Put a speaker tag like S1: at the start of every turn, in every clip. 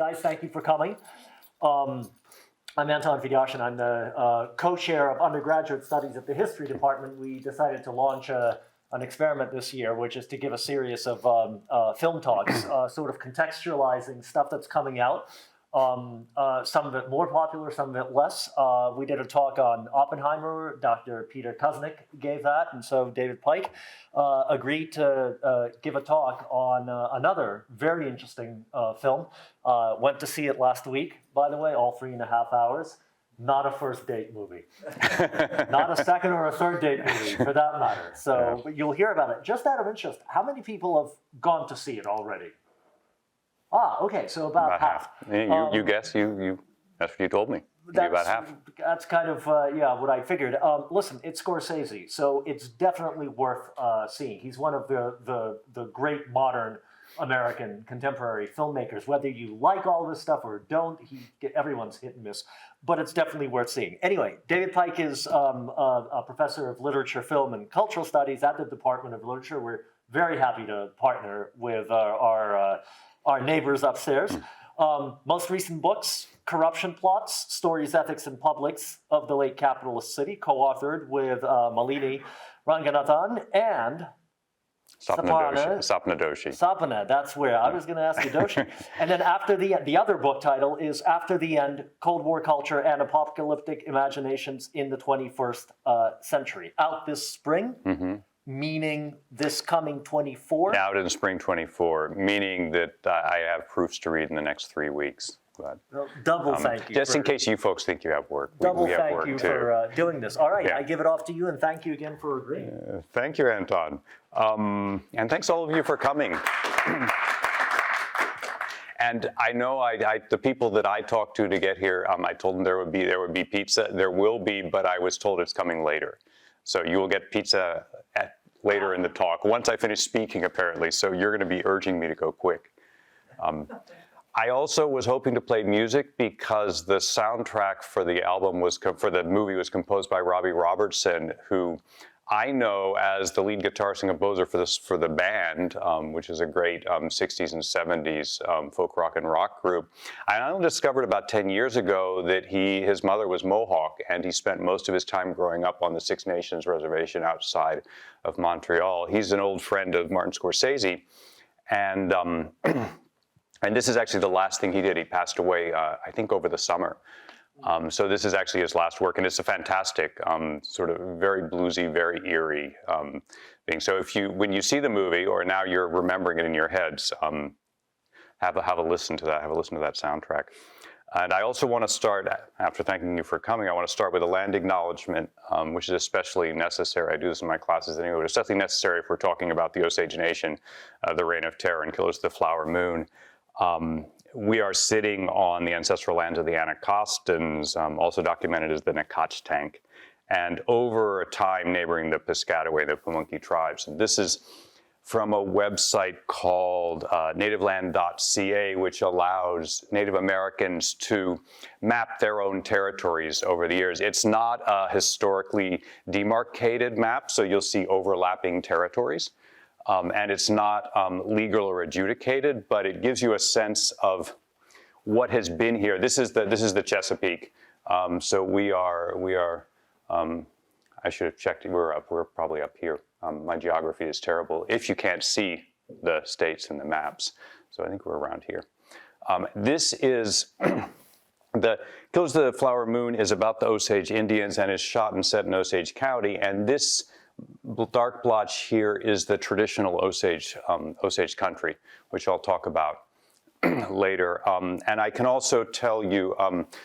S1: Guys, thank you for coming. I'm Anton Vidyashin. I'm the co-chair of undergraduate studies at the history department. We decided to launch an experiment this year, which is to give a series of film talks, sort of contextualizing stuff that's coming out. Some of it more popular, some of it less. We did a talk on Oppenheimer. Dr. Peter Kuznick gave that, and so David Pike agreed to give a talk on another very interesting film. Went to see it last week, by the way, all 3.5 hours. Not a first date movie. Not a second or a third date movie, for that matter. So but you'll hear about it. Just out of interest, how many people have gone to see it already? Okay, so about half.
S2: You guess, that's what you told me. About half.
S1: That's kind of, what I figured. Listen, it's Scorsese, so it's definitely worth seeing. He's one of the great modern American contemporary filmmakers. Whether you like all this stuff or don't, everyone's hit and miss, but it's definitely worth seeing. Anyway, David Pike is a professor of literature, film, and cultural studies at the Department of Literature. We're very happy to partner with our neighbors upstairs. Most recent books, Corruption Plots, Stories, Ethics, and Publics of the Late Capitalist City, co-authored with Malini, Ranganathan, and
S2: Sapana Doshi.
S1: Sapana, that's where I was going to ask you, Doshi. And then after the other book title is After the End, Cold War Culture and Apocalyptic Imaginations in the 21st Century. Out this spring. Mm-hmm. Meaning this coming 24?
S2: Out in spring 24, meaning that I have proofs to read in the next 3 weeks. But,
S1: double thank you.
S2: Just in case you folks think you have work.
S1: Double
S2: we have
S1: thank
S2: work
S1: you
S2: too.
S1: for doing this. All right, I give it off to you, and thank you again for agreeing.
S2: Thank you, Anton. And thanks all of you for coming. And I know the people that I talked to get here, I told them there would be pizza. There will be, but I was told it's coming later. So you will get pizza later in the talk, once I finish speaking, apparently. So you're going to be urging me to go quick. I also was hoping to play music because the soundtrack for the movie was composed by Robbie Robertson, who I know as the lead guitarist and composer for the band, which is a great 60s and 70s folk rock and rock group. I only discovered about 10 years ago that his mother was Mohawk, and he spent most of his time growing up on the Six Nations reservation outside of Montreal. He's an old friend of Martin Scorsese, and this is actually the last thing he did. He passed away, I think, over the summer. So this is actually his last work, and it's a fantastic, sort of very bluesy, very eerie thing. So when you see the movie, or now you're remembering it in your heads, have a listen to that. Have a listen to that soundtrack. And I also want to start, after thanking you for coming, I want to start with a land acknowledgement, which is especially necessary. I do this in my classes anyway, but it's especially necessary if we're talking about the Osage Nation, the Reign of Terror, and Killers of the Flower Moon. We are sitting on the ancestral lands of the Anacostans, also documented as the Nacotchtank, and over time neighboring the Piscataway, the Pamunkey tribes. And this is from a website called nativeland.ca, which allows Native Americans to map their own territories over the years. It's not a historically demarcated map, so you'll see overlapping territories. And it's not legal or adjudicated, but it gives you a sense of what has been here. This is the Chesapeake. So we are. I should have checked. We're probably up here. My geography is terrible. If you can't see the states in the maps, so I think we're around here. This is the Killers of the Flower Moon is about the Osage Indians and is shot and set in Osage County, and this dark blotch here is the traditional Osage country, which I'll talk about later. And I can also tell you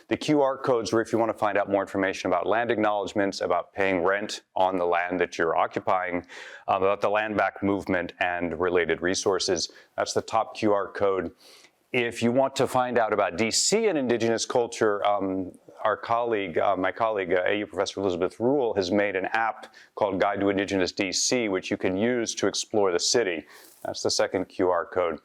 S2: the QR codes where if you want to find out more information about land acknowledgements, about paying rent on the land that you're occupying, about the land back movement and related resources. That's the top QR code. If you want to find out about DC and indigenous culture, my colleague, AU Professor Elizabeth Rule, has made an app called Guide to Indigenous DC, which you can use to explore the city. That's the second QR code.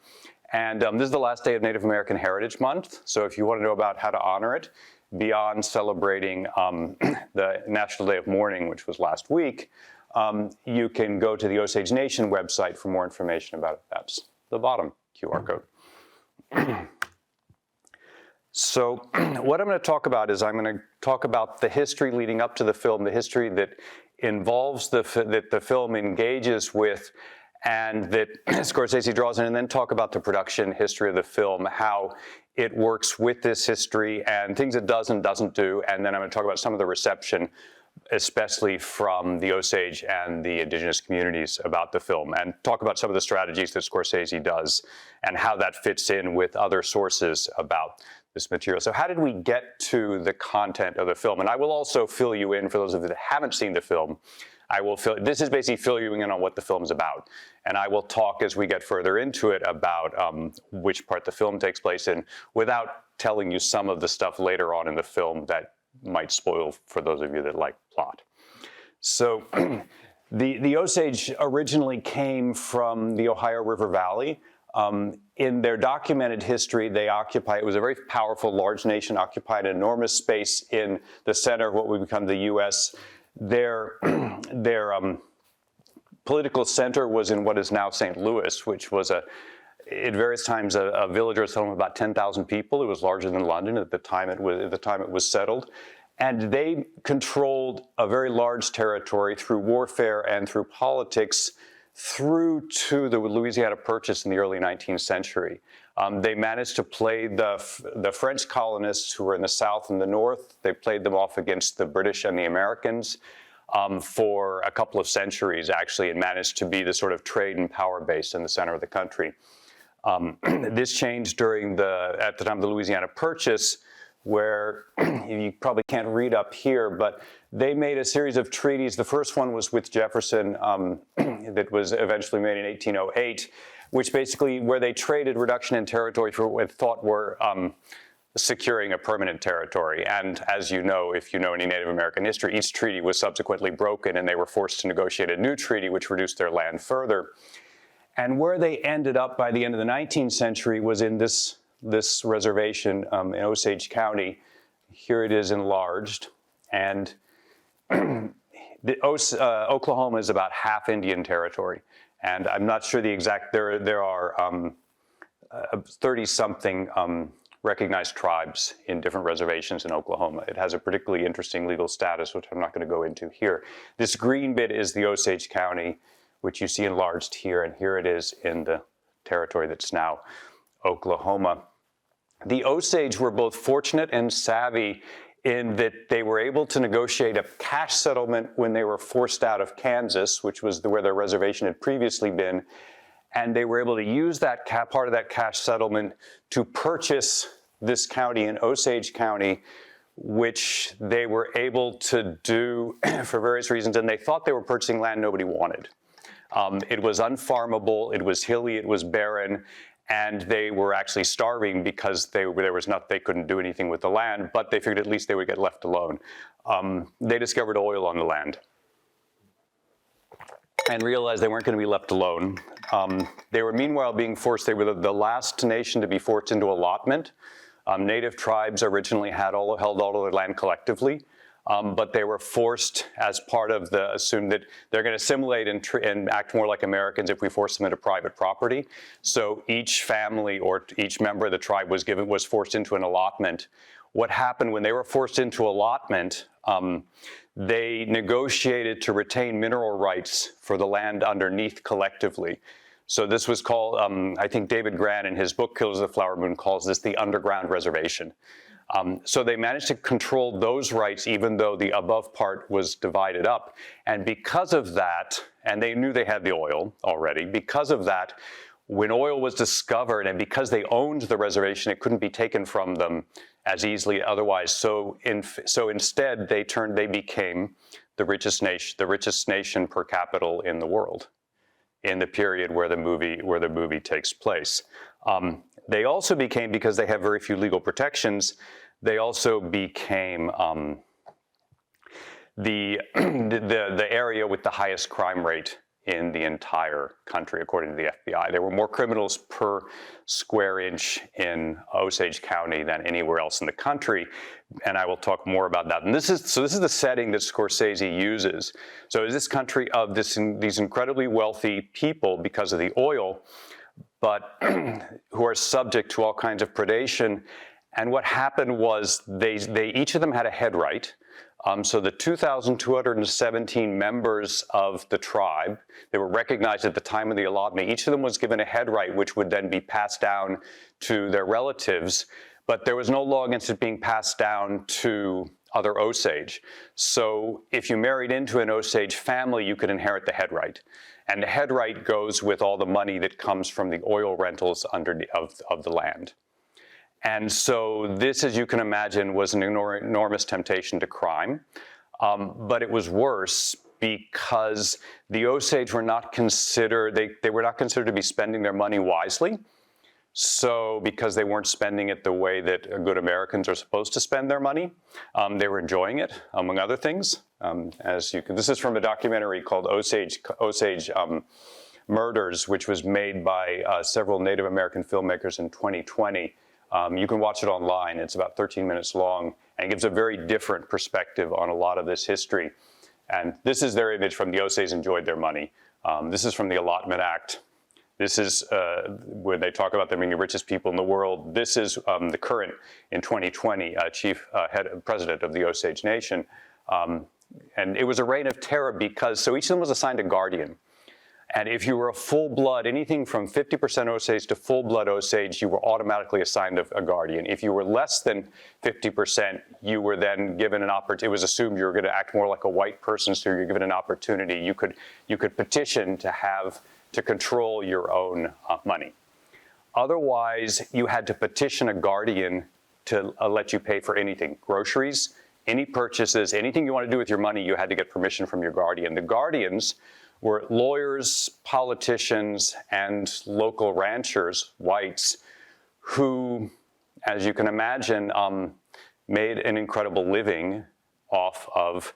S2: And this is the last day of Native American Heritage Month. So if you want to know about how to honor it, beyond celebrating the National Day of Mourning, which was last week, you can go to the Osage Nation website for more information about it. That's the bottom QR code. So what I'm going to talk about is I'm going to talk about the history leading up to the film, the history that involves that the film engages with, and that Scorsese draws in, and then talk about the production history of the film, how it works with this history, and things it does and doesn't do. And then I'm going to talk about some of the reception, especially from the Osage and the indigenous communities about the film, and talk about some of the strategies that Scorsese does and how that fits in with other sources about this material. So how did we get to the content of the film? And I will also fill you in, for those of you that haven't seen the film, this is basically fill you in on what the film's about. And I will talk as we get further into it about which part the film takes place in, without telling you some of the stuff later on in the film that might spoil for those of you that like plot. So the Osage originally came from the Ohio River Valley. In their documented history, it was a very powerful, large nation, occupied an enormous space in the center of what would become the U.S. Their political center was in what is now St. Louis, which was at various times a village or settlement of about 10,000 people. It was larger than London at the time it was settled. And they controlled a very large territory through warfare and through politics through to the Louisiana Purchase in the early 19th century. They managed to play the French colonists who were in the South and the North. They played them off against the British and the Americans for a couple of centuries, actually, and managed to be the sort of trade and power base in the center of the country. This changed at the time of the Louisiana Purchase, where you probably can't read up here, but they made a series of treaties. The first one was with Jefferson that was eventually made in 1808, which basically, where they traded reduction in territory for what they thought were securing a permanent territory. And as you know, if you know any Native American history, each treaty was subsequently broken, and they were forced to negotiate a new treaty, which reduced their land further. And where they ended up by the end of the 19th century was in this reservation in Osage County. Here it is enlarged. And Oklahoma is about half Indian territory. And I'm not sure the exact, there are 30-something recognized tribes in different reservations in Oklahoma. It has a particularly interesting legal status, which I'm not going to go into here. This green bit is the Osage County, which you see enlarged here, and here it is in the territory that's now Oklahoma. The Osage were both fortunate and savvy in that they were able to negotiate a cash settlement when they were forced out of Kansas, which was where their reservation had previously been, and they were able to use that part of that cash settlement to purchase this county in Osage County, which they were able to do for various reasons, and they thought they were purchasing land nobody wanted. It was unfarmable, it was hilly, it was barren, and they were actually starving because they couldn't do anything with the land, but they figured at least they would get left alone. They discovered oil on the land and realized they weren't going to be left alone. They were meanwhile being forced, they were the last nation to be forced into allotment. Native tribes originally held all of their land collectively. But they were forced as part of assume that they're going to assimilate and act more like Americans if we force them into private property. So each family or each member of the tribe was forced into an allotment. What happened when they were forced into allotment, they negotiated to retain mineral rights for the land underneath collectively. So this was called, I think David Grann in his book, Killers of the Flower Moon, calls this the underground reservation. So they managed to control those rights even though the above part was divided up. And because of that, and they knew they had the oil already, because of that, when oil was discovered and because they owned the reservation, it couldn't be taken from them as easily otherwise. So instead, they became the richest nation per capita in the world in the period where the movie takes place. They also became, because they have very few legal protections, they also became the area with the highest crime rate in the entire country, according to the FBI. There were more criminals per square inch in Osage County than anywhere else in the country, and I will talk more about that. And this is the setting that Scorsese uses. So is this country of these incredibly wealthy people because of the oil, but who are subject to all kinds of predation, And what happened was they each of them had a head right. So the 2,217 members of the tribe, they were recognized at the time of the allotment. Each of them was given a head right, which would then be passed down to their relatives. But there was no law against it being passed down to other Osage. So if you married into an Osage family, you could inherit the head right. And the head right goes with all the money that comes from the oil rentals of the land. And so this, as you can imagine, was an enormous temptation to crime. But it was worse because the Osage were not considered, they were not considered to be spending their money wisely. So because they weren't spending it the way that good Americans are supposed to spend their money, they were enjoying it, among other things. This is from a documentary called Osage Murders, which was made by several Native American filmmakers in 2020. You can watch it online. It's about 13 minutes long and gives a very different perspective on a lot of this history. And this is their image from the Osage enjoyed their money. This is from the Allotment Act. This is when they talk about them being the richest people in the world. This is the current, in 2020, president of the Osage Nation. And it was a reign of terror because, so each of them was assigned a guardian. And if you were a full-blood, anything from 50% Osage to full-blood Osage, you were automatically assigned a guardian. If you were less than 50%, you were then given an opportunity. It was assumed you were going to act more like a white person, so you're given an opportunity. You could petition to control your own money. Otherwise, you had to petition a guardian to let you pay for anything. Groceries, any purchases, anything you want to do with your money, you had to get permission from your guardian. The guardians were lawyers, politicians, and local ranchers, whites, who, as you can imagine, made an incredible living off of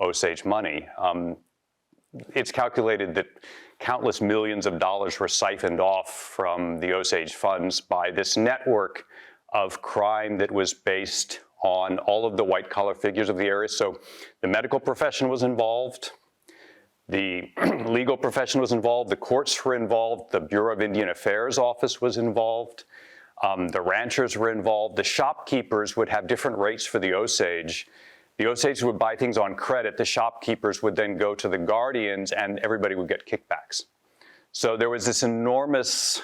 S2: Osage money. It's calculated that countless millions of dollars were siphoned off from the Osage funds by this network of crime that was based on all of the white-collar figures of the area. So the medical profession was involved. The legal profession was involved, the courts were involved, the Bureau of Indian Affairs office was involved, the ranchers were involved, the shopkeepers would have different rates for the Osage. The Osage would buy things on credit, the shopkeepers would then go to the guardians and everybody would get kickbacks. So there was this enormous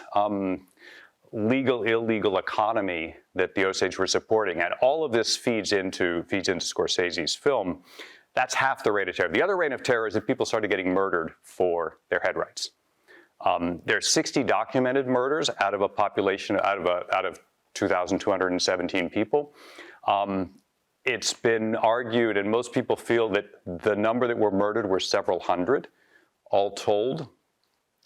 S2: illegal economy that the Osage were supporting, and all of this feeds into Scorsese's film. That's half the reign of terror. The other reign of terror is that people started getting murdered for their head rights. There's 60 documented murders out of a population out of 2,217 people. It's been argued, and most people feel that the number that were murdered were several hundred, all told.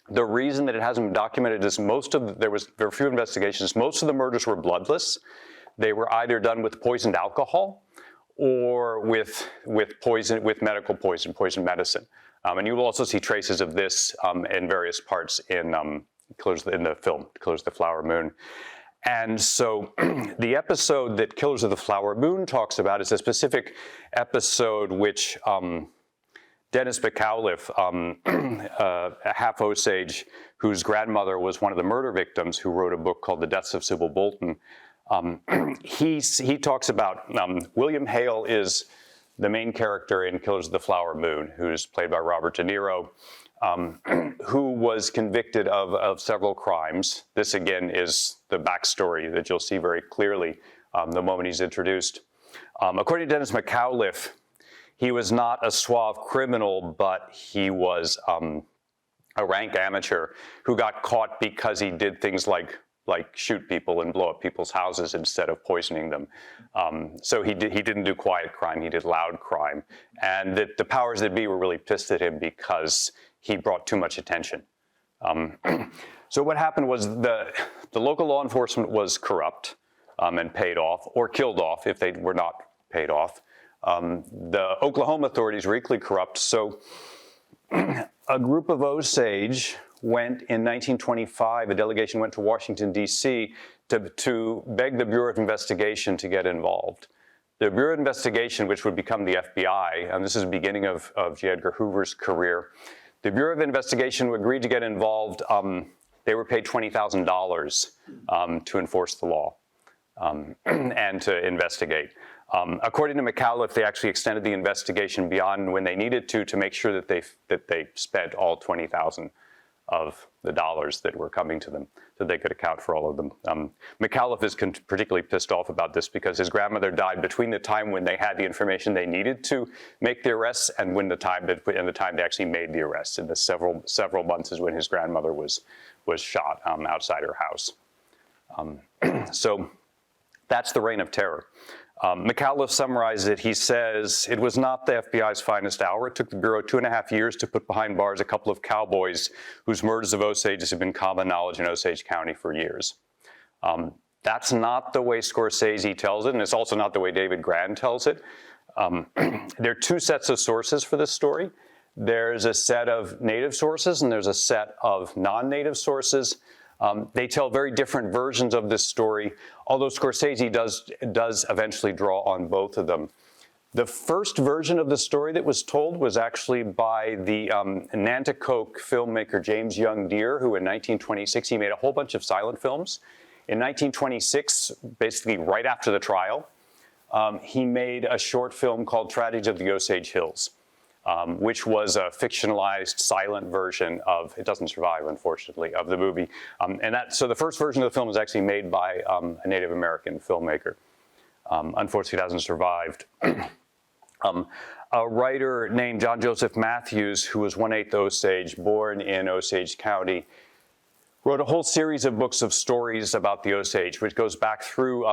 S2: The reason that it hasn't been documented is there were few investigations. Most of the murders were bloodless. They were either done with poisoned alcohol or with medical poison medicine. And you will also see traces of this in various parts in the film, Killers of the Flower Moon. And so the episode that Killers of the Flower Moon talks about is a specific episode which Dennis McAuliffe, a half Osage, whose grandmother was one of the murder victims, who wrote a book called The Deaths of Sybil Bolton. He talks about, William Hale is the main character in Killers of the Flower Moon, who's played by Robert De Niro, who was convicted of several crimes. This again is the backstory that you'll see very clearly the moment he's introduced. According to Dennis McAuliffe, he was not a suave criminal, but he was a rank amateur who got caught because he did things like shoot people and blow up people's houses instead of poisoning them. So he didn't do quiet crime, he did loud crime. And the powers that be were really pissed at him because he brought too much attention. So what happened was the local law enforcement was corrupt and paid off, or killed off if they were not paid off. The Oklahoma authorities were equally corrupt. So a group of Osage went in 1925, a delegation went to Washington, D.C. to beg the Bureau of Investigation to get involved. The Bureau of Investigation, which would become the FBI, and this is the beginning of J. Edgar Hoover's career, the Bureau of Investigation agreed to get involved. They were paid $20,000 to enforce the law. and to investigate. According to McAuliffe, they actually extended the investigation beyond when they needed to make sure that they spent all 20,000 of the dollars that were coming to them, so they could account for all of them. McAuliffe is particularly pissed off about this because his grandmother died between the time when they had the information they needed to make the arrests and the time they actually made the arrests. And the several months is when his grandmother was shot outside her house. So that's the Reign of Terror. McAuliffe summarized it. He says, "It was not the FBI's finest hour. It took the Bureau 2.5 years to put behind bars a couple of cowboys whose murders of Osages have been common knowledge in Osage County for years." That's not the way Scorsese tells it, and it's also not the way David Grann tells it. There are two sets of sources for this story. There's a set of native sources, and there's a set of non-native sources. They tell very different versions of this story, although Scorsese does eventually draw on both of them. The first version of the story that was told was actually by the Nanticoke filmmaker James Young Deere, who in 1926, he made a whole bunch of silent films. In 1926, basically right after the trial, he made a short film called Tragedy of the Osage Hills. Which was a fictionalized silent version of, it doesn't survive, unfortunately, of the movie. So the first version of the film was actually made by a Native American filmmaker. Unfortunately, it hasn't survived. A writer named John Joseph Matthews, who was 1/8 Osage, born in Osage County, wrote a whole series of books of stories about the Osage, which goes back through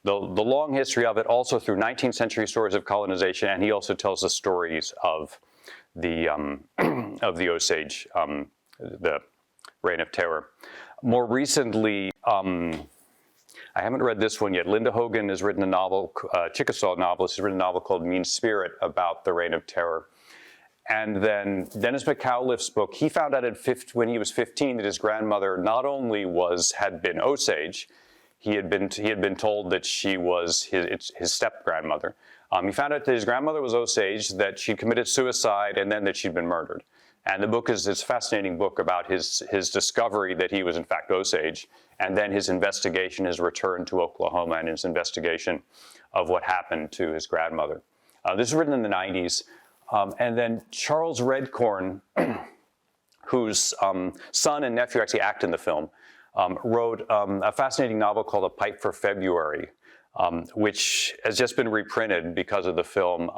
S2: the long history of it, also through 19th century stories of colonization, and he also tells the stories of the Osage, the Reign of Terror. More recently, I haven't read this one yet. Linda Hogan has written a novel, Chickasaw novelist, has written a novel called Mean Spirit about the Reign of Terror. And then Dennis McAuliffe's book, he found out when he was 15 that his grandmother not only had been Osage, he had been told that she was his step-grandmother. He found out that his grandmother was Osage, that she committed suicide, and then that she'd been murdered. And the book is this fascinating book about his discovery that he was in fact Osage, and then his investigation, his return to Oklahoma, and his investigation of what happened to his grandmother. This was written in the 90s. And then Charles Redcorn, whose son and nephew actually act in the film, wrote a fascinating novel called A Pipe for February, which has just been reprinted because of the film.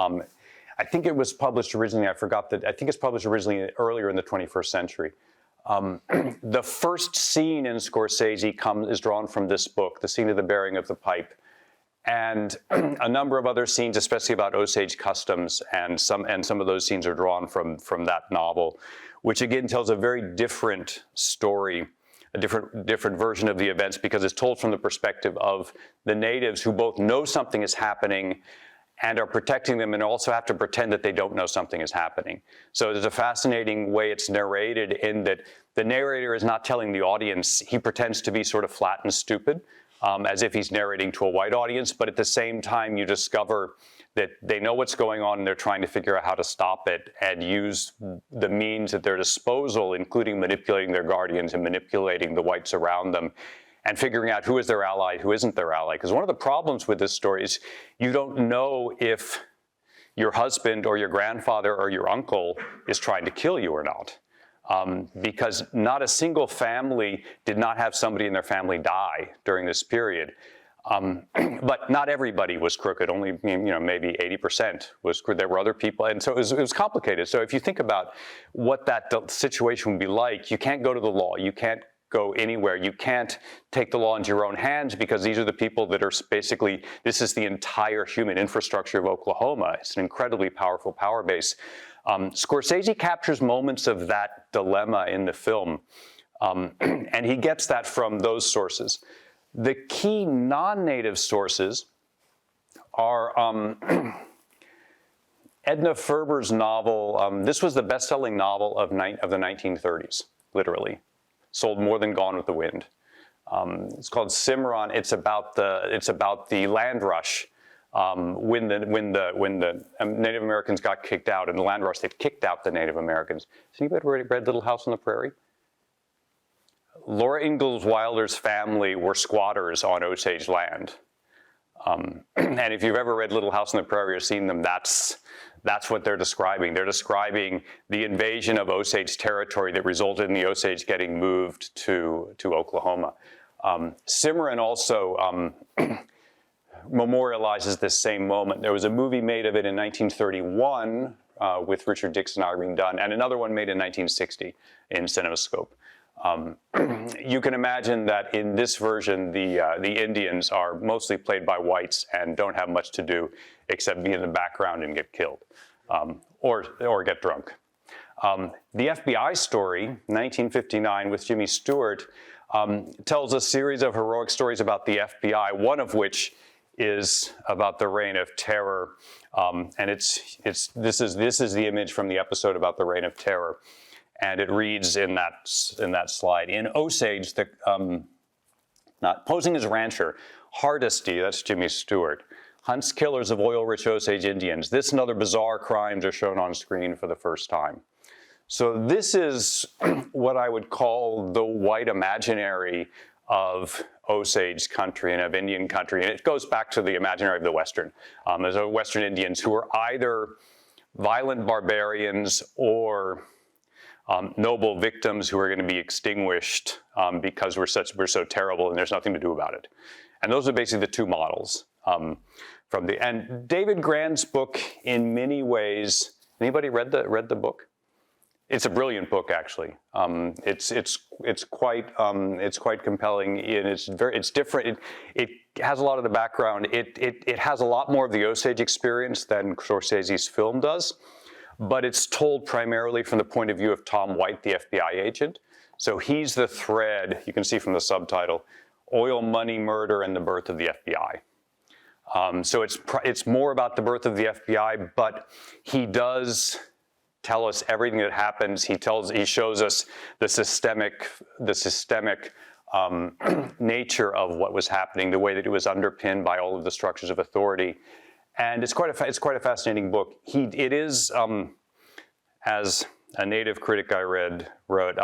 S2: I think it was published originally, I think it's published originally earlier in the 21st century. The first scene in Scorsese is drawn from this book, the scene of the bearing of the pipe. And a number of other scenes, especially about Osage customs, and some of those scenes are drawn from that novel, which again tells a very different story, a different version of the events, because it's told from the perspective of the natives who both know something is happening and are protecting them, and also have to pretend that they don't know something is happening. So there's a fascinating way it's narrated in that the narrator is not telling the audience, he pretends to be sort of flat and stupid, as if he's narrating to a white audience, but at the same time you discover that they know what's going on and they're trying to figure out how to stop it and use the means at their disposal, including manipulating their guardians and manipulating the whites around them, and figuring out who is their ally, who isn't their ally. Because one of the problems with this story is you don't know if your husband or your grandfather or your uncle is trying to kill you or not. Because not a single family did not have somebody in their family die during this period. But not everybody was crooked. Only, maybe 80% was crooked. There were other people, and so it was complicated. So if you think about what that situation would be like, you can't go to the law. You can't go anywhere. You can't take the law into your own hands, because these are the people that are basically, this is the entire human infrastructure of Oklahoma. It's an incredibly powerful power base. Scorsese captures moments of that dilemma in the film, and he gets that from those sources. The key non-native sources are Edna Ferber's novel. This was the best-selling novel of the 1930s, literally. Sold more than Gone with the Wind. It's called Cimarron. It's about the land rush. When the Native Americans got kicked out, in the land rush, they kicked out the Native Americans. Has anybody read Little House on the Prairie? Laura Ingalls Wilder's family were squatters on Osage land. And if you've ever read Little House on the Prairie or seen them, that's what they're describing. They're describing the invasion of Osage territory that resulted in the Osage getting moved to Oklahoma. Cimarron also memorializes this same moment. There was a movie made of it in 1931 with Richard Dix and Irene Dunn, and another one made in 1960 in CinemaScope. You can imagine that in this version, the Indians are mostly played by whites and don't have much to do except be in the background and get killed, or get drunk. The FBI story, 1959, with Jimmy Stewart, tells a series of heroic stories about the FBI, one of which is about the Reign of Terror, and this is the image from the episode about the Reign of Terror. And it reads in that slide, in Osage, not posing as rancher, Hardesty, that's Jimmy Stewart, hunts killers of oil-rich Osage Indians. This and other bizarre crimes are shown on screen for the first time. So this is what I would call the white imaginary of Osage country and of Indian country. And it goes back to the imaginary of the Western. There's Western Indians who are either violent barbarians or noble victims who are going to be extinguished because we're so terrible and there's nothing to do about it. And those are basically the two models. And David Grant's book, in many ways, anybody read the book? It's a brilliant book, actually. It's quite compelling, and it's different. It has a lot of the background. It has a lot more of the Osage experience than Scorsese's film does. But it's told primarily from the point of view of Tom White, the FBI agent. So he's the thread, you can see from the subtitle, Oil, Money, Murder, and the Birth of the FBI. So it's more about the birth of the FBI, but he does tell us everything that happens. He shows us the systemic nature of what was happening, the way that it was underpinned by all of the structures of authority. And it's quite a fascinating book. It is, as a native critic I wrote,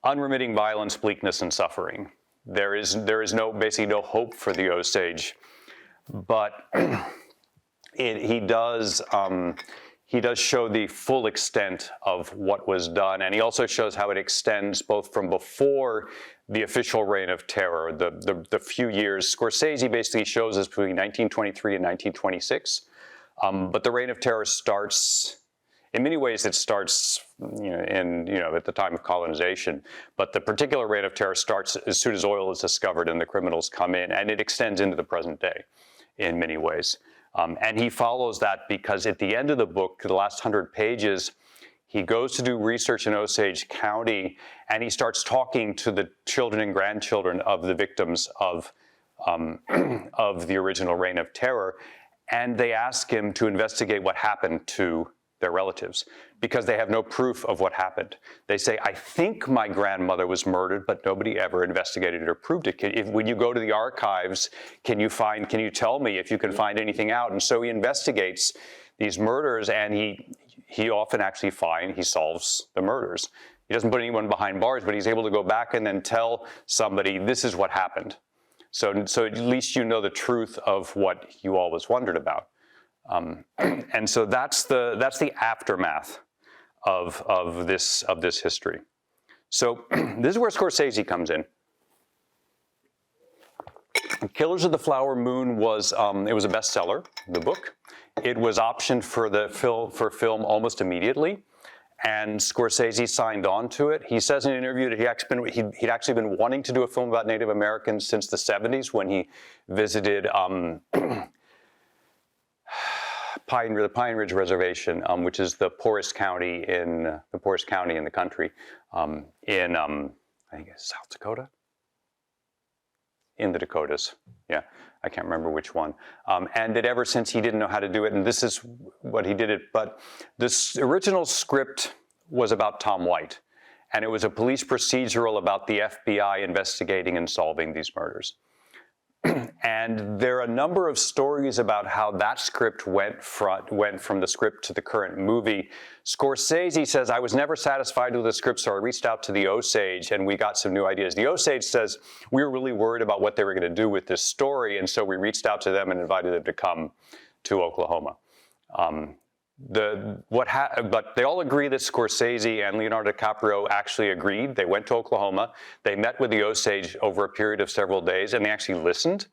S2: unremitting violence, bleakness, and suffering. There is basically no hope for the Osage, but he does show the full extent of what was done, and he also shows how it extends both from before the official Reign of Terror, the few years. Scorsese basically shows us between 1923 and 1926, but the Reign of Terror starts, in many ways it starts at the time of colonization, but the particular Reign of Terror starts as soon as oil is discovered and the criminals come in, and it extends into the present day in many ways. And he follows that because at the end of the book, the last 100 pages, he goes to do research in Osage County, and he starts talking to the children and grandchildren of the victims of the original Reign of Terror, and they ask him to investigate what happened to their relatives because they have no proof of what happened. They say, I think my grandmother was murdered, but nobody ever investigated it or proved it. When you go to the archives, can you tell me if you can find anything out? And so he investigates these murders, and he often actually he solves the murders. He doesn't put anyone behind bars, but he's able to go back and then tell somebody, this is what happened. So at least you know the truth of what you always wondered about. And so that's the aftermath of this history. So this is where Scorsese comes in. Killers of the Flower Moon was a bestseller, the book. It was optioned for film almost immediately, and Scorsese signed on to it. He says in an interview that he'd actually been wanting to do a film about Native Americans since the 70s when he visited the Pine Ridge Reservation, which is the poorest county in the country, in I think it's South Dakota, in the Dakotas. Yeah, I can't remember which one. And that ever since he didn't know how to do it, and this is what he did it. But this original script was about Tom White, and it was a police procedural about the FBI investigating and solving these murders. And there are a number of stories about how that script went from the script to the current movie. Scorsese says, I was never satisfied with the script, so I reached out to the Osage and we got some new ideas. The Osage says, we were really worried about what they were going to do with this story, and so we reached out to them and invited them to come to Oklahoma. But they all agree that Scorsese and Leonardo DiCaprio actually agreed. They went to Oklahoma. They met with the Osage over a period of several days, and they actually listened.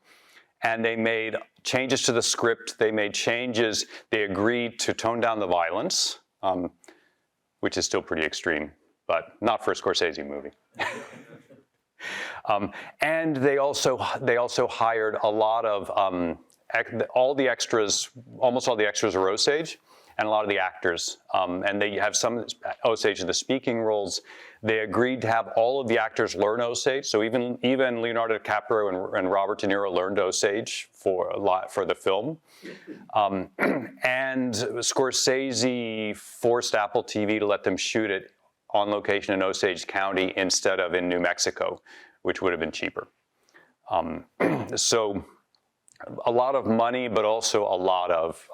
S2: And they made changes to the script. They made changes. They agreed to tone down the violence, which is still pretty extreme, but not for a Scorsese movie. And they also hired a lot of all the extras. Almost all the extras are Osage, and a lot of the actors. And they have some Osage in the speaking roles. They agreed to have all of the actors learn Osage. So even Leonardo DiCaprio and Robert De Niro learned Osage for the film. And Scorsese forced Apple TV to let them shoot it on location in Osage County instead of in New Mexico, which would have been cheaper. So a lot of money, but also a lot of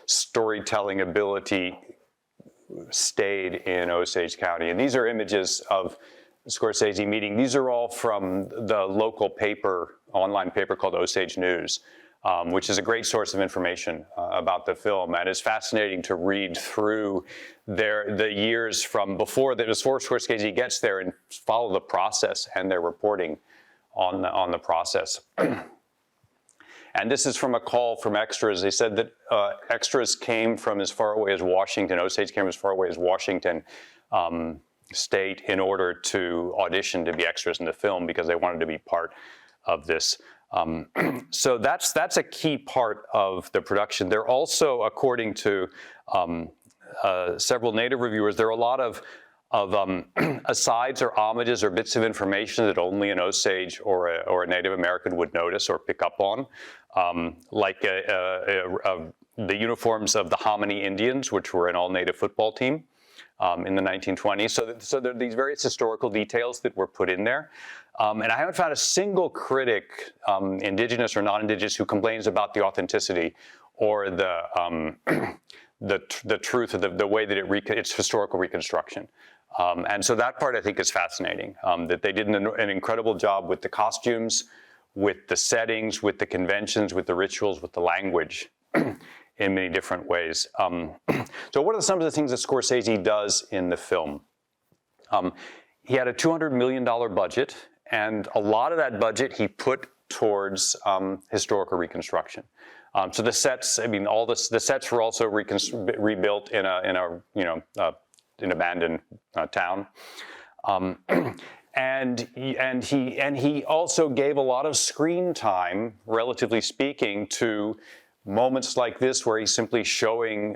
S2: storytelling ability stayed in Osage County. And these are images of Scorsese meeting. These are all from the local paper, online paper called Osage News, which is a great source of information about the film. And it's fascinating to read through the years from before Scorsese gets there and follow the process and their reporting on the process. And this is from a call from extras. They said that extras came from as far away as Washington, Osage came as far away as Washington State in order to audition to be extras in the film because they wanted to be part of this. So that's a key part of the production. There also, according to several Native reviewers, there are a lot of asides or homages or bits of information that only an Osage or a Native American would notice or pick up on, like the uniforms of the Hominy Indians, which were an all-Native football team in the 1920s. So there are these various historical details that were put in there. And I haven't found a single critic, indigenous or non-indigenous, who complains about the authenticity or the truth of the way that it's historical reconstruction. And so that part I think is fascinating, that they did an incredible job with the costumes, with the settings, with the conventions, with the rituals, with the language in many different ways. So what are some of the things that Scorsese does in the film? He had a $200 million budget, and a lot of that budget he put towards historical reconstruction. So the sets, I mean, all the sets were also rebuilt in an abandoned town, and he also gave a lot of screen time, relatively speaking, to moments like this where he's simply showing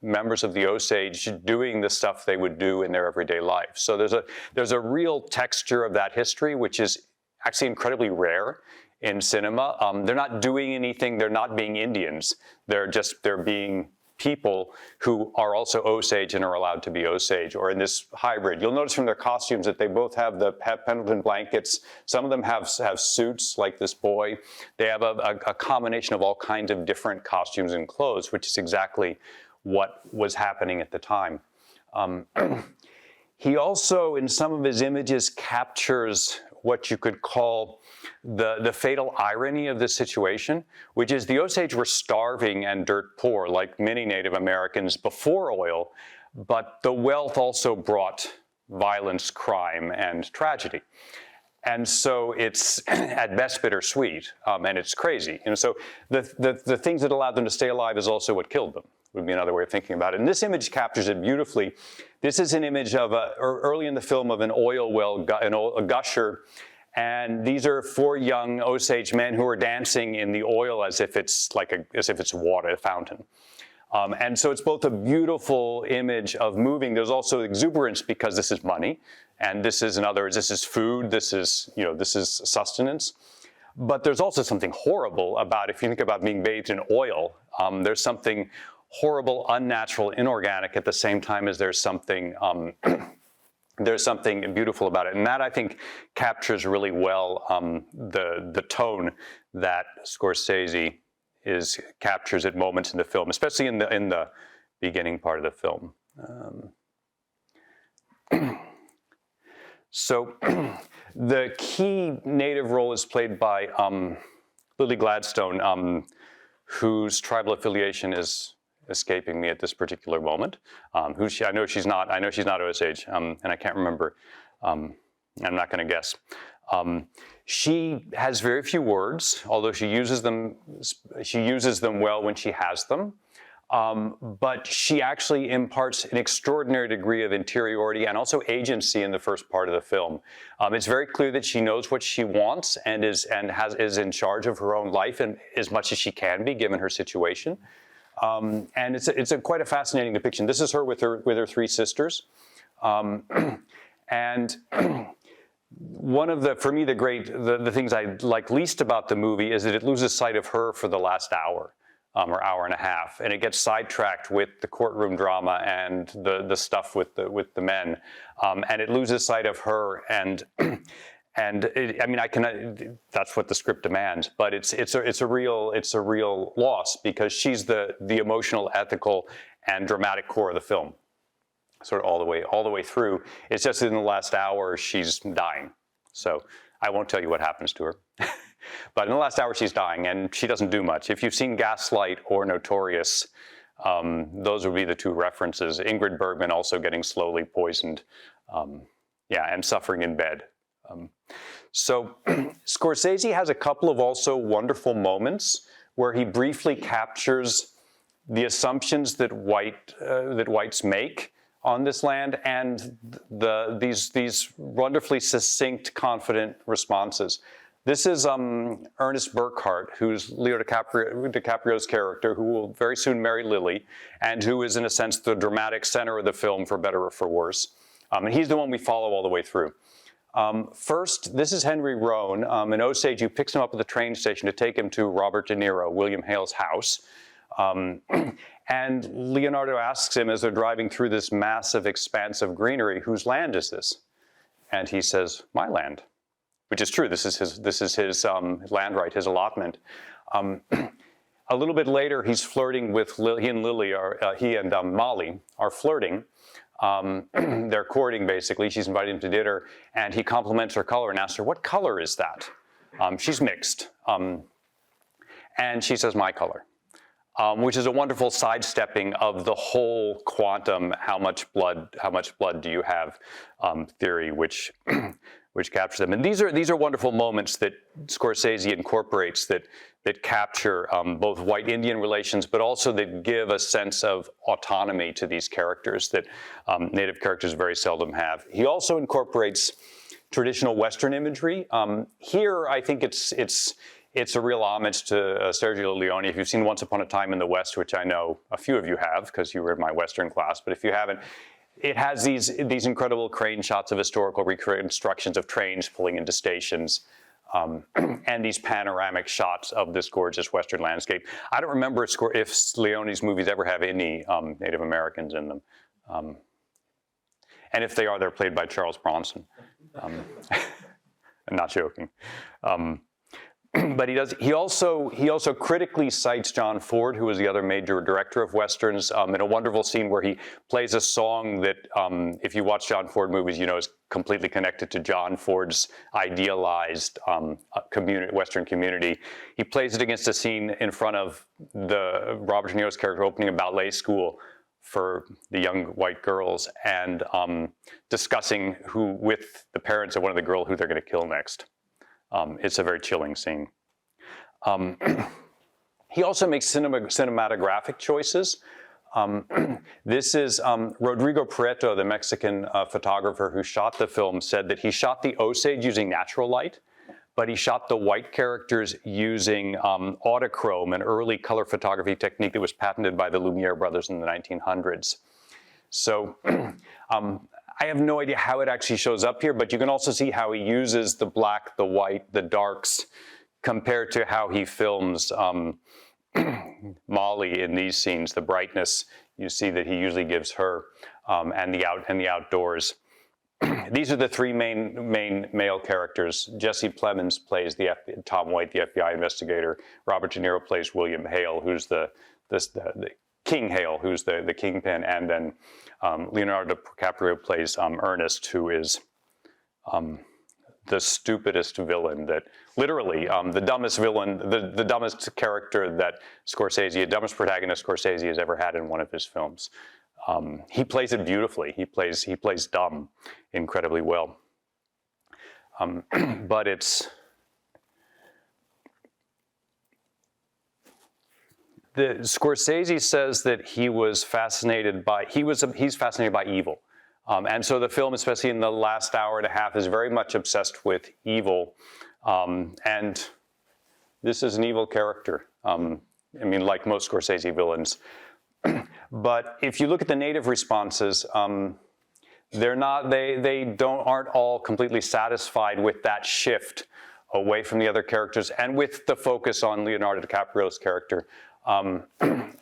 S2: members of the Osage doing the stuff they would do in their everyday life. So there's a real texture of that history, which is actually incredibly rare in cinema. They're not doing anything, they're not being Indians, they're being people who are also Osage and are allowed to be Osage, or in this hybrid. You'll notice from their costumes that they both have Pendleton blankets. Some of them have suits, like this boy. They have a combination of all kinds of different costumes and clothes, which is exactly what was happening at the time. He also, in some of his images, captures what you could call the fatal irony of this situation, which is the Osage were starving and dirt poor, like many Native Americans before oil, but the wealth also brought violence, crime, and tragedy. And so it's at best bittersweet, and it's crazy. And so the things that allowed them to stay alive is also what killed them, would be another way of thinking about it. And this image captures it beautifully. This is an image of early in the film of an oil well, a gusher. And these are 4 young Osage men who are dancing in the oil as if it's water, a fountain. And so it's both a beautiful image of moving. There's also exuberance because this is money, and this is, in other words, this is food. This is sustenance. But there's also something horrible about, if you think about being bathed in oil, there's something horrible, unnatural, inorganic at the same time as there's something there's something beautiful about it, and that I think captures really well the tone that Scorsese captures at moments in the film, especially in the beginning part of the film. So the key native role is played by Lily Gladstone, whose tribal affiliation is escaping me at this particular moment. I know she's not Osage, and I can't remember. I'm not going to guess. She has very few words, although she uses them well when she has them. But she actually imparts an extraordinary degree of interiority and also agency in the first part of the film. It's very clear that she knows what she wants and is in charge of her own life, and as much as she can be given her situation. And it's quite a fascinating depiction. This is her with her three sisters, and one of for me the things I like least about the movie is that it loses sight of her for the last hour. Or hour and a half, and it gets sidetracked with the courtroom drama and the stuff with the men, and it loses sight of her. That's what the script demands, but it's a real loss, because she's the emotional, ethical, and dramatic core of the film, sort of all the way through. It's just that in the last hour she's dying, so I won't tell you what happens to her. But in the last hour, she's dying, and she doesn't do much. If you've seen Gaslight or Notorious, those would be the two references. Ingrid Bergman also getting slowly poisoned, and suffering in bed. So Scorsese has a couple of also wonderful moments where he briefly captures the assumptions that whites make on this land, and these wonderfully succinct, confident responses. This is Ernest Burkhart, who's Leo DiCaprio's character, who will very soon marry Lily, and who is, in a sense, the dramatic center of the film, for better or for worse. And he's the one we follow all the way through. First, this is Henry Rohn, an Osage who picks him up at the train station to take him to Robert De Niro, William Hale's house. And Leonardo asks him, as they're driving through this massive expanse of greenery, whose land is this? And he says, my land. Which is true. This is his land right, his allotment. A little bit later, he's flirting with he and Molly are flirting. They're courting, basically. She's invited him to dinner, and he compliments her color and asks her, "What color is that?" She's mixed, and she says, "My color." Which is a wonderful sidestepping of the whole quantum "how much blood do you have" theory, which captures them. And these are wonderful moments that Scorsese incorporates that capture both white-Indian relations, but also that give a sense of autonomy to these characters that Native characters very seldom have. He also incorporates traditional Western imagery. Here, I think it's a real homage to Sergio Leone. If you've seen Once Upon a Time in the West, which I know a few of you have because you were in my Western class, but if you haven't, it has these incredible crane shots of historical reconstructions of trains pulling into stations, and these panoramic shots of this gorgeous Western landscape. I don't remember if Leone's movies ever have any Native Americans in them. And if they are, they're played by Charles Bronson. I'm not joking. But he also critically cites John Ford, who was the other major director of Westerns, in a wonderful scene where he plays a song that, if you watch John Ford movies, you know is completely connected to John Ford's idealized Western community. He plays it against a scene in front of the Robert De Niro's character opening a ballet school for the young white girls, and discussing with the parents of one of the girls who they're going to kill next. It's a very chilling scene. He also makes cinematographic choices. This is Rodrigo Prieto, the Mexican photographer who shot the film, said that he shot the Osage using natural light, but he shot the white characters using autochrome, an early color photography technique that was patented by the Lumiere brothers in the 1900s. So I have no idea how it actually shows up here, but you can also see how he uses the black, the white, the darks, compared to how he films Molly in these scenes. The brightness you see that he usually gives her, and the outdoors. these are the three main male characters. Jesse Plemons plays Tom White, the FBI investigator. Robert De Niro plays William Hale, who's the King Hale, who's the kingpin, and then Leonardo DiCaprio plays Ernest, who is the stupidest villain that literally the dumbest villain, the dumbest character that Scorsese, dumbest protagonist Scorsese has ever had in one of his films. He plays it beautifully. He plays dumb incredibly well. But it's Scorsese says that he's fascinated by evil. And so the film, especially in the last hour and a half, is very much obsessed with evil. And this is an evil character. I mean, like most Scorsese villains. But if you look at the native responses, aren't all completely satisfied with that shift away from the other characters and with the focus on Leonardo DiCaprio's character.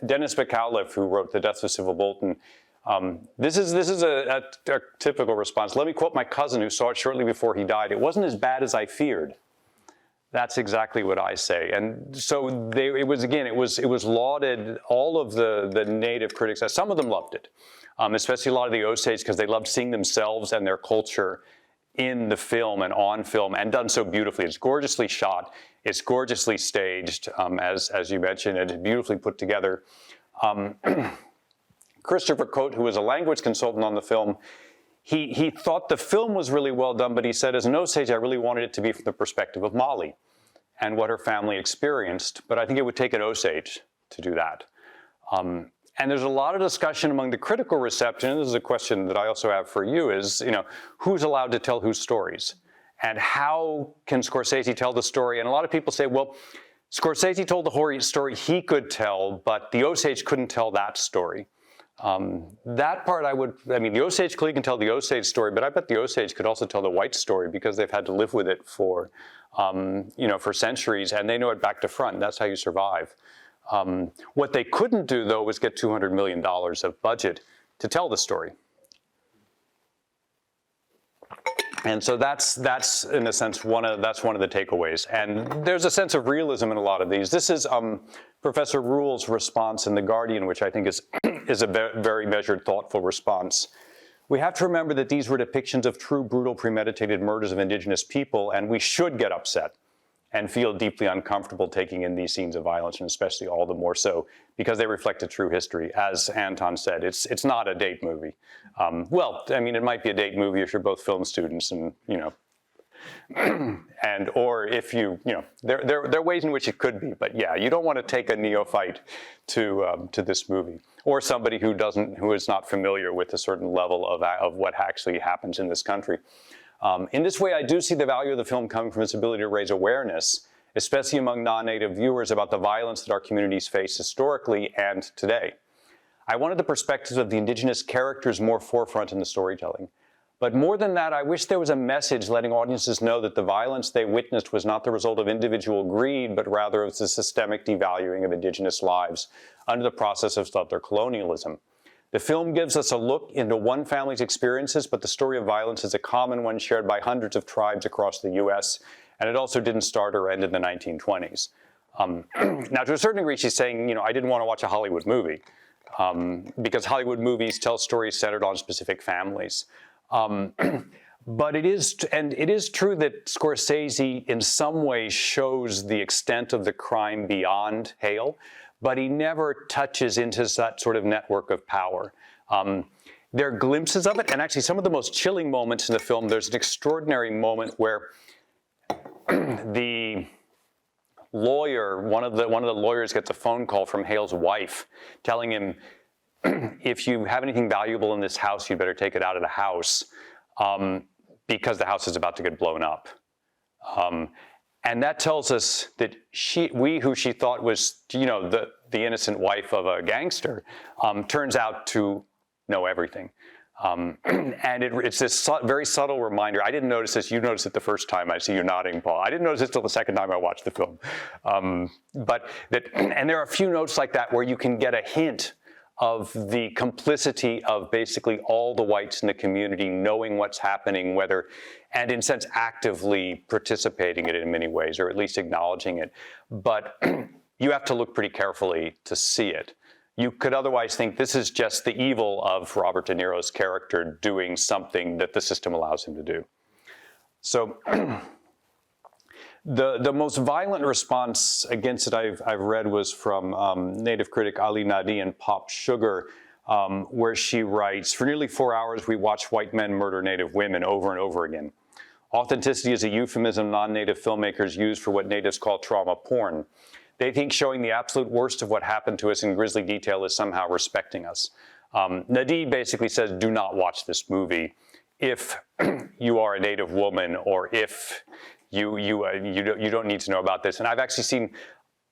S2: Dennis McAuliffe, who wrote The Death of Sybil Bolton, this is a typical response. Let me quote my cousin who saw it shortly before he died. It wasn't as bad as I feared. That's exactly what I say. And so it was lauded. All of the native critics, some of them loved it, especially a lot of the Osage, because they loved seeing themselves and their culture in the film and on film, and done so beautifully. It's gorgeously shot. It's gorgeously staged, as you mentioned. It's beautifully put together. Christopher Coate, who was a language consultant on the film, he thought the film was really well done, but he said, as an Osage, I really wanted it to be from the perspective of Molly and what her family experienced. But I think it would take an Osage to do that. And there's a lot of discussion among the critical reception, and this is a question that I also have for you, is, who's allowed to tell whose stories? And how can Scorsese tell the story? And a lot of people say, well, Scorsese told the story he could tell, but the Osage couldn't tell that story. That part the Osage clearly can tell the Osage story, but I bet the Osage could also tell the white story because they've had to live with it for centuries, and they know it back to front. That's how you survive. What they couldn't do, though, was get $200 million of budget to tell the story. And so that's in a sense one of the takeaways. And there's a sense of realism in a lot of these. This is Professor Rule's response in The Guardian, which I think is a very measured, thoughtful response. We have to remember that these were depictions of true, brutal, premeditated murders of indigenous people, and we should get upset and feel deeply uncomfortable taking in these scenes of violence, and especially all the more so because they reflect a true history. As Anton said, it's not a date movie. It might be a date movie if you're both film students, and or if there are ways in which it could be, but yeah, you don't want to take a neophyte to this movie, or somebody who is not familiar with a certain level of what actually happens in this country. In this way, I do see the value of the film coming from its ability to raise awareness, especially among non-native viewers, about the violence that our communities face historically and today. I wanted the perspectives of the indigenous characters more forefront in the storytelling. But more than that, I wish there was a message letting audiences know that the violence they witnessed was not the result of individual greed, but rather of the systemic devaluing of indigenous lives under the process of settler colonialism. The film gives us a look into one family's experiences, but the story of violence is a common one shared by hundreds of tribes across the U.S., and it also didn't start or end in the 1920s. Now, to a certain degree, she's saying, I didn't want to watch a Hollywood movie because Hollywood movies tell stories centered on specific families. But it is true that Scorsese in some ways shows the extent of the crime beyond Hale, but he never touches into that sort of network of power. There are glimpses of it, and actually some of the most chilling moments in the film, there's an extraordinary moment where the lawyer, one of the lawyers gets a phone call from Hale's wife telling him, if you have anything valuable in this house, you better take it out of the house because the house is about to get blown up. And that tells us that who she thought was, the innocent wife of a gangster, turns out to know everything. And it's this very subtle reminder. I didn't notice this. You noticed it the first time. I see you nodding, Paul. I didn't notice it till the second time I watched the film. And there are a few notes like that where you can get a hint of the complicity of basically all the whites in the community knowing what's happening, and in a sense actively participating in it in many ways, or at least acknowledging it. But you have to look pretty carefully to see it. You could otherwise think this is just the evil of Robert De Niro's character doing something that the system allows him to do. So the most violent response against it I've read was from Native critic Ali Nadi in Pop Sugar, where she writes, "For nearly 4 hours, we watched white men murder Native women over and over again. Authenticity is a euphemism non-Native filmmakers use for what natives call trauma porn. They think showing the absolute worst of what happened to us in grisly detail is somehow respecting us." Nadi basically says, do not watch this movie if you are a Native woman, or if you don't need to know about this. And I've actually seen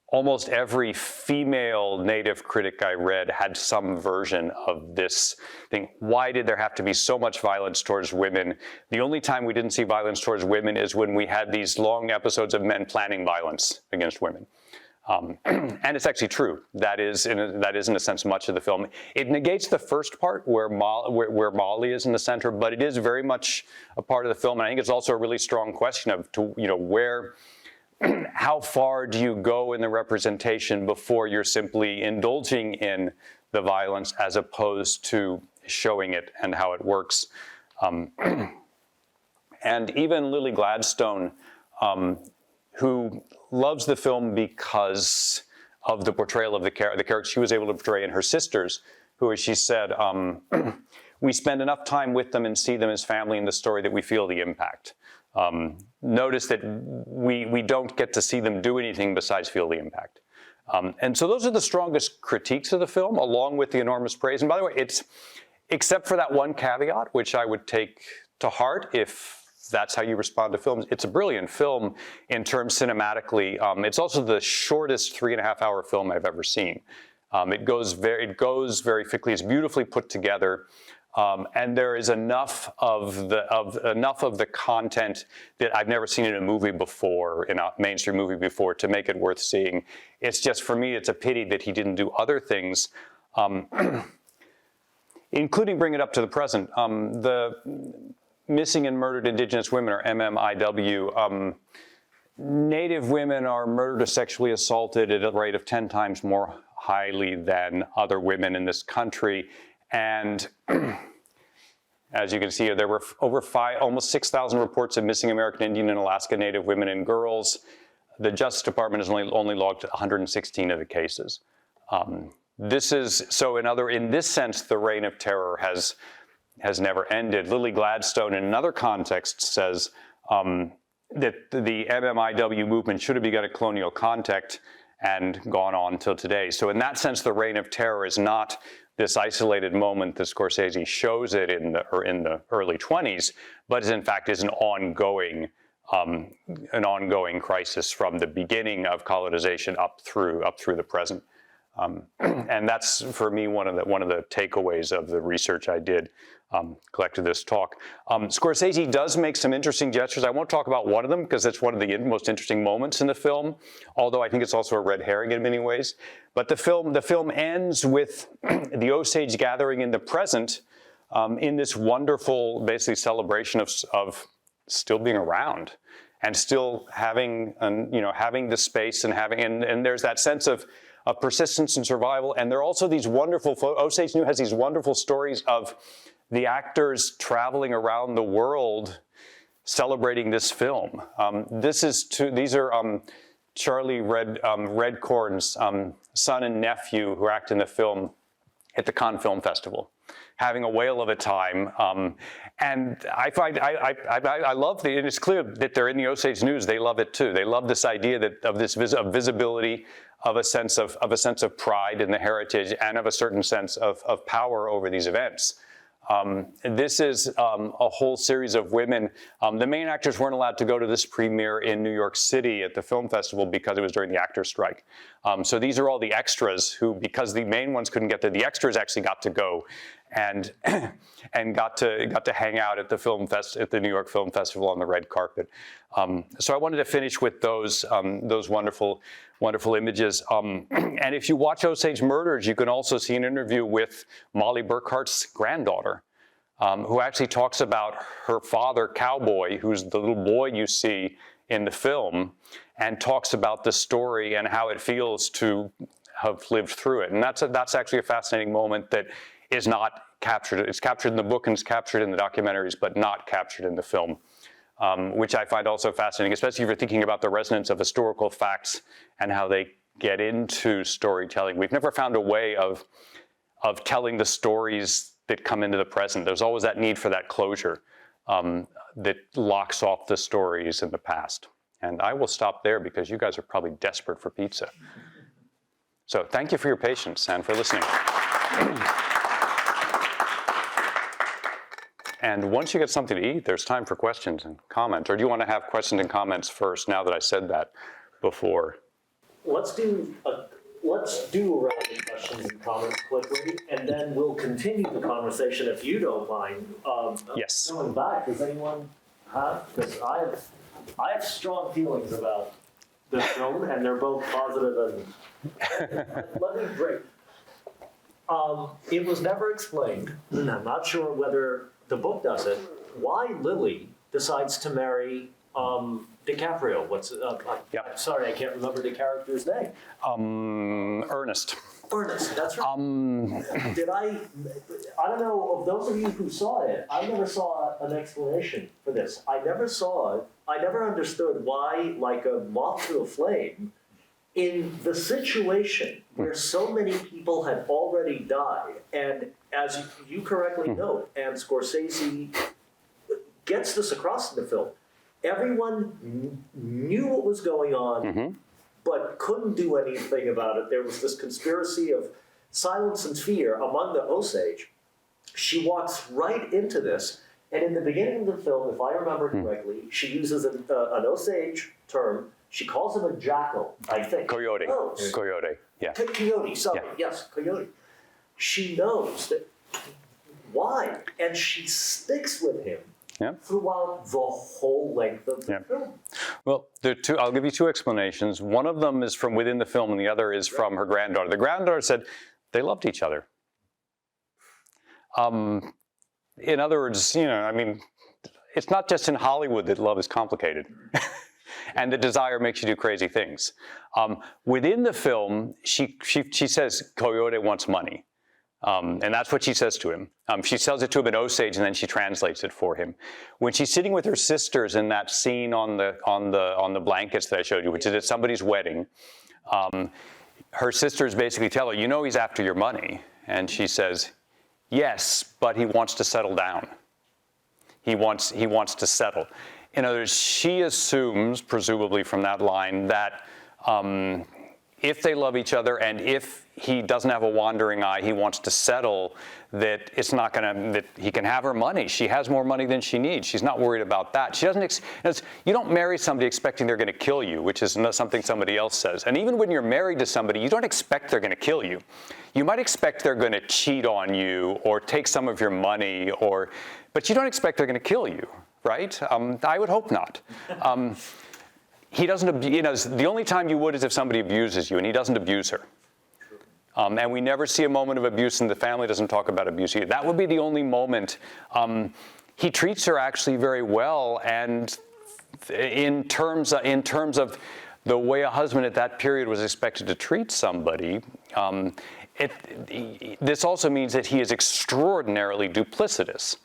S2: almost every female Native critic I read had some version of this thing. Why did there have to be so much violence towards women? The only time we didn't see violence towards women is when we had these long episodes of men planning violence against women. And it's actually true. That is in a sense much of the film. It negates the first part where Molly is in the center, but it is very much a part of the film. And I think it's also a really strong question of, how far do you go in the representation before you're simply indulging in the violence as opposed to showing it and how it works. And even Lily Gladstone, who loves the film because of the portrayal of the character she was able to portray in Her Sisters, who, as she said, we spend enough time with them and see them as family in the story that we feel the impact. Notice that we don't get to see them do anything besides feel the impact. And so those are the strongest critiques of the film, along with the enormous praise. And by the way, it's, except for that one caveat, which I would take to heart if that's how you respond to films, it's a brilliant film in terms cinematically. It's also the shortest 3.5-hour film I've ever seen. It goes very quickly. It's beautifully put together. And there is enough of the content that I've never seen in a movie before, in a mainstream movie before, to make it worth seeing. It's just, for me, it's a pity that he didn't do other things, including bring it up to the present. The Missing and Murdered Indigenous Women, or MMIW, Native women are murdered or sexually assaulted at a rate of 10 times more highly than other women in this country. And as you can see, there were almost 6,000 reports of missing American Indian and Alaska Native women and girls. The Justice Department has only logged 116 of the cases. In this sense, the reign of terror has never ended. Lily Gladstone, in another context, says that the MMIW movement should have begun at colonial contact and gone on till today. So in that sense, the reign of terror is not this isolated moment that Scorsese shows it in the early 20s, but in fact is an ongoing crisis from the beginning of colonization up through the present. And that's, for me, one of the takeaways of the research I did, collected this talk. Scorsese does make some interesting gestures. I won't talk about one of them because it's one of the most interesting moments in the film, although I think it's also a red herring in many ways. But the film ends with the Osage gathering in the present, in this wonderful, basically, celebration of still being around and still having the space and there's that sense of persistence and survival. And there are also these wonderful, Osage New has these wonderful stories of the actors traveling around the world celebrating this film. These are Charlie Redcorn's son and nephew who act in the film at the Cannes Film Festival, having a whale of a time. And I love and it's clear that they're in the Osage News. They love it too. They love this idea of visibility, of a sense of pride in the heritage, and of a certain sense of power over these events. This is a whole series of women. The main actors weren't allowed to go to this premiere in New York City at the film festival because it was during the actors' strike. So these are all the extras who, because the main ones couldn't get there, the extras actually got to go. and and got to hang out at the New York Film Festival on the red carpet. So I wanted to finish with those wonderful images. And if you watch Osage Murders, you can also see an interview with Molly Burkhart's granddaughter, who actually talks about her father, Cowboy, who's the little boy you see in the film, and talks about the story and how it feels to have lived through it. And that's actually a fascinating moment that is not captured. It's captured in the book and it's captured in the documentaries, but not captured in the film, which I find also fascinating, especially if you're thinking about the resonance of historical facts and how they get into storytelling. We've never found a way of telling the stories that come into the present. There's always that need for that closure that locks off the stories in the past. And I will stop there because you guys are probably desperate for pizza. So thank you for your patience and for listening. And once you get something to eat, there's time for questions and comments. Or do you want to have questions and comments first, now that I said that before?
S1: Let's do a round of questions and comments quickly, and then we'll continue the conversation if you don't mind.
S2: Yes.
S1: Going back, does anyone have? Because I have strong feelings about this film, and they're both positive and. Let me break. It was never explained, and I'm not sure whether the book does it, why Lily decides to marry DiCaprio. I'm sorry, I can't remember the character's name.
S2: Ernest.
S1: Ernest, that's right. I don't know, of those of you who saw it, I never saw an explanation for this. I never understood why, like a moth to a flame, in the situation where so many people had already died, and as you correctly note, and Scorsese gets this across in the film, everyone knew what was going on, but couldn't do anything about it. There was this conspiracy of silence and fear among the Osage. She walks right into this, and in the beginning of the film, if I remember correctly, she uses an Osage term. She calls him a jackal, I think.
S2: Coyote. Coyote, yeah.
S1: Coyote, sorry, yes, coyote. She knows that why, and she sticks with him throughout the whole length of the film.
S2: Well, I'll give you two explanations. One of them is from within the film, and the other is from her granddaughter. The granddaughter said they loved each other. In other words, it's not just in Hollywood that love is complicated. And the desire makes you do crazy things. Within the film, she says Coyote wants money. And that's what she says to him. She tells it to him in Osage, and then she translates it for him. When she's sitting with her sisters in that scene on the blankets that I showed you, which is at somebody's wedding, her sisters basically tell her, he's after your money. And she says, yes, but he wants to settle down. He wants to settle. In other words, she assumes, presumably from that line, that if they love each other and if he doesn't have a wandering eye, he wants to settle, that that he can have her money. She has more money than she needs. She's not worried about that. She doesn't. You don't marry somebody expecting they're going to kill you, which is something somebody else says. And even when you're married to somebody, you don't expect they're going to kill you. You might expect they're going to cheat on you or take some of your money, but you don't expect they're going to kill you. Right? I would hope not. He doesn't, the only time you would is if somebody abuses you, and he doesn't abuse her. And we never see a moment of abuse, and the family doesn't talk about abuse either. That would be the only moment. He treats her actually very well, and in terms of the way a husband at that period was expected to treat somebody, this also means that he is extraordinarily duplicitous.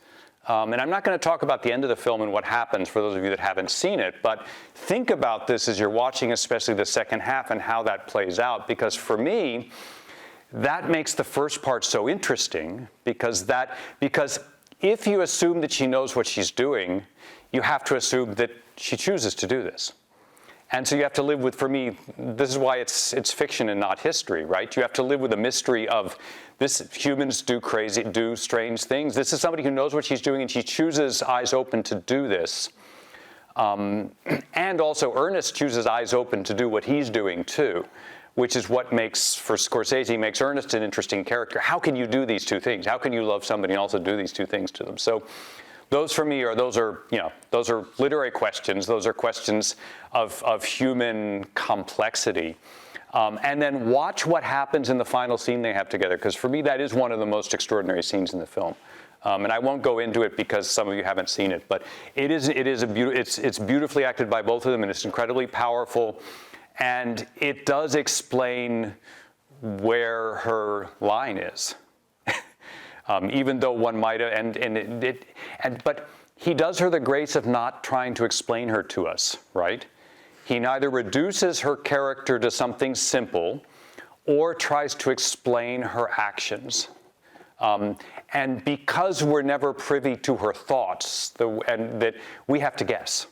S2: And I'm not going to talk about the end of the film and what happens for those of you that haven't seen it, but think about this as you're watching, especially the second half, and how that plays out. Because for me, that makes the first part so interesting, because if you assume that she knows what she's doing, you have to assume that she chooses to do this. And so you have to live with, for me, this is why it's fiction and not history, right? You have to live with the mystery of this. Humans do strange things. This is somebody who knows what she's doing, and she chooses eyes open to do this. And also Ernest chooses eyes open to do what he's doing too, which is what makes, for Scorsese, makes Ernest an interesting character. How can you do these two things? How can you love somebody and also do these two things to them? So those for me those are literary questions. Those are questions of human complexity. And then watch what happens in the final scene they have together, because for me that is one of the most extraordinary scenes in the film. And I won't go into it because some of you haven't seen it, but it's beautifully acted by both of them, and it's incredibly powerful, and it does explain where her line is. Even though one might have, but he does her the grace of not trying to explain her to us, right? He neither reduces her character to something simple or tries to explain her actions. And because we're never privy to her thoughts, and that we have to guess.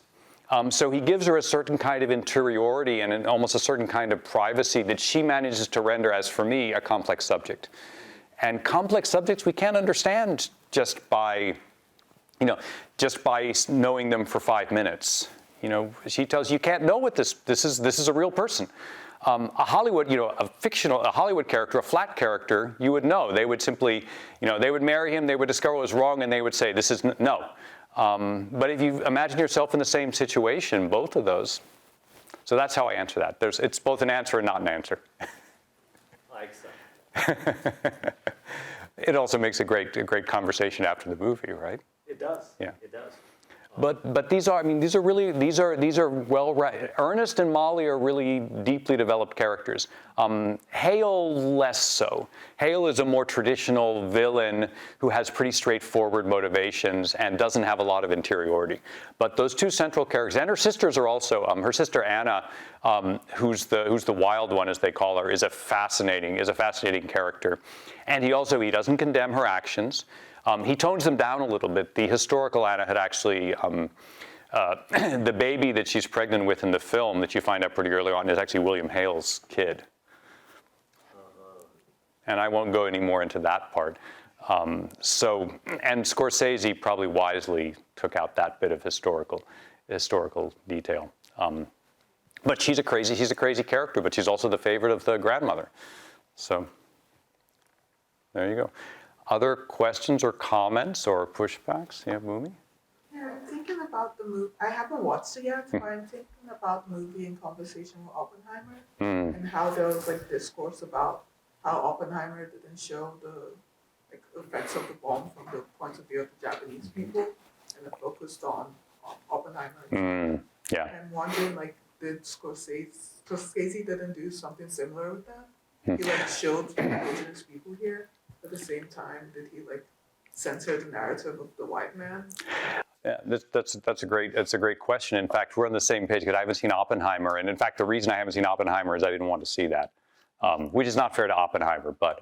S2: So he gives her a certain kind of interiority and almost a certain kind of privacy that she manages to render as, for me, a complex subject. And complex subjects we can't understand just by knowing them for 5 minutes. She tells you can't know what this is a real person. A Hollywood, a Hollywood character, a flat character, you would know. They would simply, they would marry him, they would discover what was wrong, and they would say, this is no. But if you imagine yourself in the same situation, both of those. So that's how I answer that. It's both an answer and not an answer.
S1: Like so.
S2: It also makes a great conversation after the movie, right?
S1: It does.
S2: Yeah.
S1: It does.
S2: But these are Ernest and Molly are really deeply developed characters. Hale less so. Hale is a more traditional villain who has pretty straightforward motivations and doesn't have a lot of interiority. But those two central characters, and her sisters are also, her sister Anna, who's the wild one as they call her, is a fascinating character. And he doesn't condemn her actions. He tones them down a little bit. The historical Anna had actually, the baby that she's pregnant with in the film that you find out pretty early on is actually William Hale's kid. And I won't go any more into that part. And Scorsese probably wisely took out that bit of historical detail. But she's a crazy character, but she's also the favorite of the grandmother. So there you go. Other questions or comments or pushbacks? Yeah, Mumi?
S3: Yeah, I'm thinking about the movie. I haven't watched it yet, but I'm thinking about the movie in conversation with Oppenheimer and how there was discourse about how Oppenheimer didn't show the effects of the bomb from the point of view of the Japanese people, and it focused on Oppenheimer.
S2: Yeah.
S3: And I'm wondering, did Scorsese didn't do something similar with that? He showed the indigenous people here. At the same time, did he censor the narrative of the white man?
S2: Yeah, that's a great question. In fact, we're on the same page because I haven't seen Oppenheimer, and in fact, the reason I haven't seen Oppenheimer is I didn't want to see that, which is not fair to Oppenheimer. But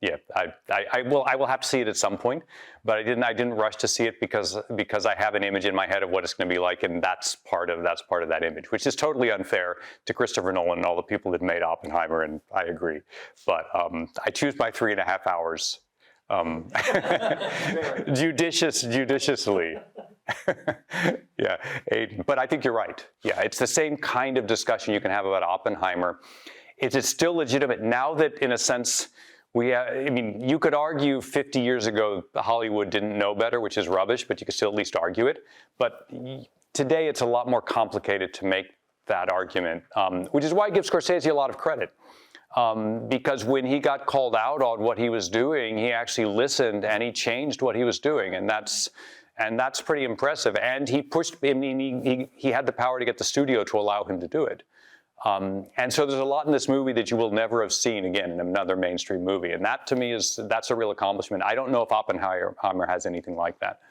S2: yeah, I will have to see it at some point, but I didn't rush to see it because I have an image in my head of what it's going to be like, and that's part of that image, which is totally unfair to Christopher Nolan and all the people that made Oppenheimer, and I agree. But I choose my 3.5 hours judiciously. Yeah, but I think you're right. Yeah, it's the same kind of discussion you can have about Oppenheimer. It's still legitimate now that, in a sense, you could argue 50 years ago Hollywood didn't know better, which is rubbish, but you could still at least argue it. But today it's a lot more complicated to make that argument, which is why I give Scorsese a lot of credit. Because when he got called out on what he was doing, he actually listened and he changed what he was doing, and that's pretty impressive. And he pushed. He had the power to get the studio to allow him to do it. And so there's a lot in this movie that you will never have seen again in another mainstream movie, and that to me that's a real accomplishment. I don't know if Oppenheimer has anything like that.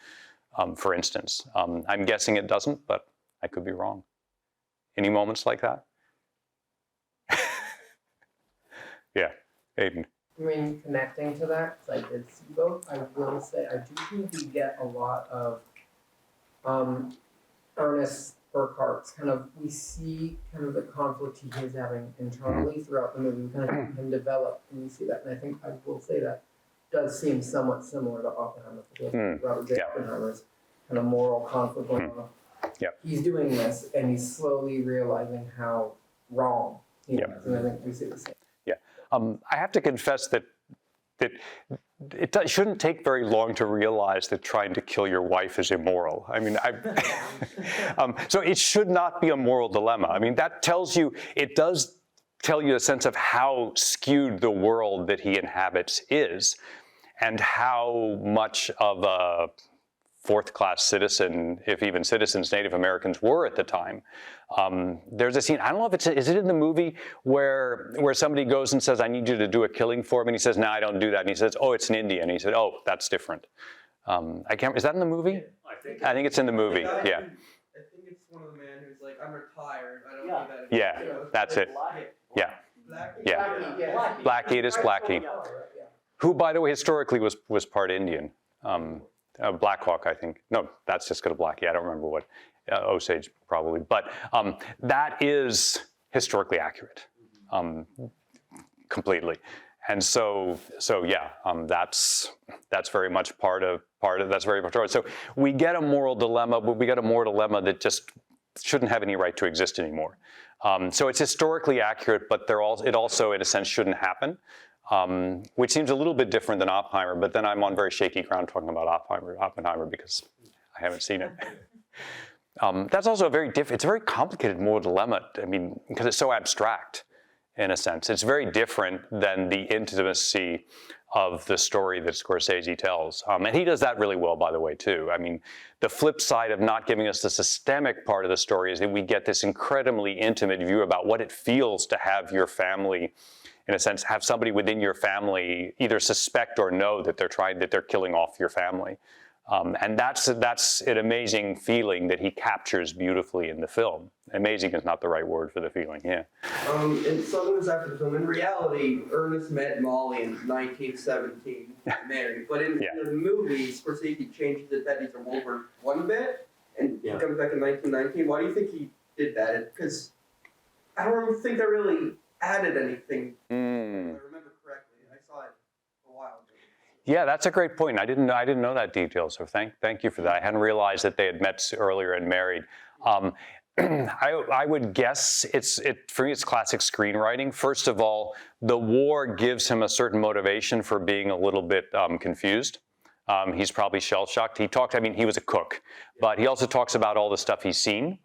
S2: For instance, I'm guessing it doesn't, but I could be wrong. Any moments like that? Yeah, Aiden.
S4: Connecting to that, because I did see both, I will say I do think we get a lot of Ernest Burkhart's we see the conflict he is having internally throughout the movie. We see him develop, and we see that. And I think I will say that does seem somewhat similar to Oppenheimer. Robert J. Oppenheimer's moral conflict going on.
S2: Yep.
S4: He's doing this, and he's slowly realizing how wrong themes, and I think we see the same.
S2: Yeah. I have to confess that shouldn't take very long to realize that trying to kill your wife is immoral. I mean, so it should not be a moral dilemma. I mean, it does tell you a sense of how skewed the world that he inhabits is, and how much of a fourth-class citizen, if even citizens, Native Americans were at the time. There's a scene, I don't know if is it in the movie where somebody goes and says, I need you to do a killing for me, and he says, no, I don't do that, and he says, oh, it's an Indian, and he said, oh, that's different. Is that in the movie? I think it's in the movie, yeah.
S5: I think it's one of the men who's like, I'm retired, I don't do that anymore.
S2: Yeah, that's it. Yeah,
S5: Blackie?
S2: yeah. Blackie, it is Blackie. Who, by the way, historically was part Indian. Black Hawk, I think. No, that's just because of Blackie. I don't remember what. Osage, probably. But that is historically accurate, completely. And so yeah, that's very much part of that's very much part. So we get a moral dilemma, but we get a moral dilemma that just shouldn't have any right to exist anymore. So it's historically accurate, but it also, in a sense, shouldn't happen. Which seems a little bit different than Oppenheimer, but then I'm on very shaky ground talking about Oppenheimer because I haven't seen it. That's also it's a very complicated moral dilemma, I mean, because it's so abstract, in a sense. It's very different than the intimacy of the story that Scorsese tells. And he does that really well, by the way, too. I mean, the flip side of not giving us the systemic part of the story is that we get this incredibly intimate view about what it feels to have your family, in a sense, have somebody within your family either suspect or know that they're killing off your family. And that's an amazing feeling that he captures beautifully in the film. Amazing is not the right word for the feeling, yeah.
S5: And some years after the film, in reality, Ernest met Molly in 1917, married. But in the movie, Scorsese changed it that he's a World War I vet, and he comes back in 1919. Why do you think he did that? Because I don't think that really added anything. If I remember correctly. I saw it a while ago.
S2: Yeah, that's a great point. I didn't know that detail, so thank you for that. I hadn't realized that they had met earlier and married. I would guess for me it's classic screenwriting. First of all, the war gives him a certain motivation for being a little bit confused. He's probably shell-shocked. He was a cook, but he also talks about all the stuff he's seen.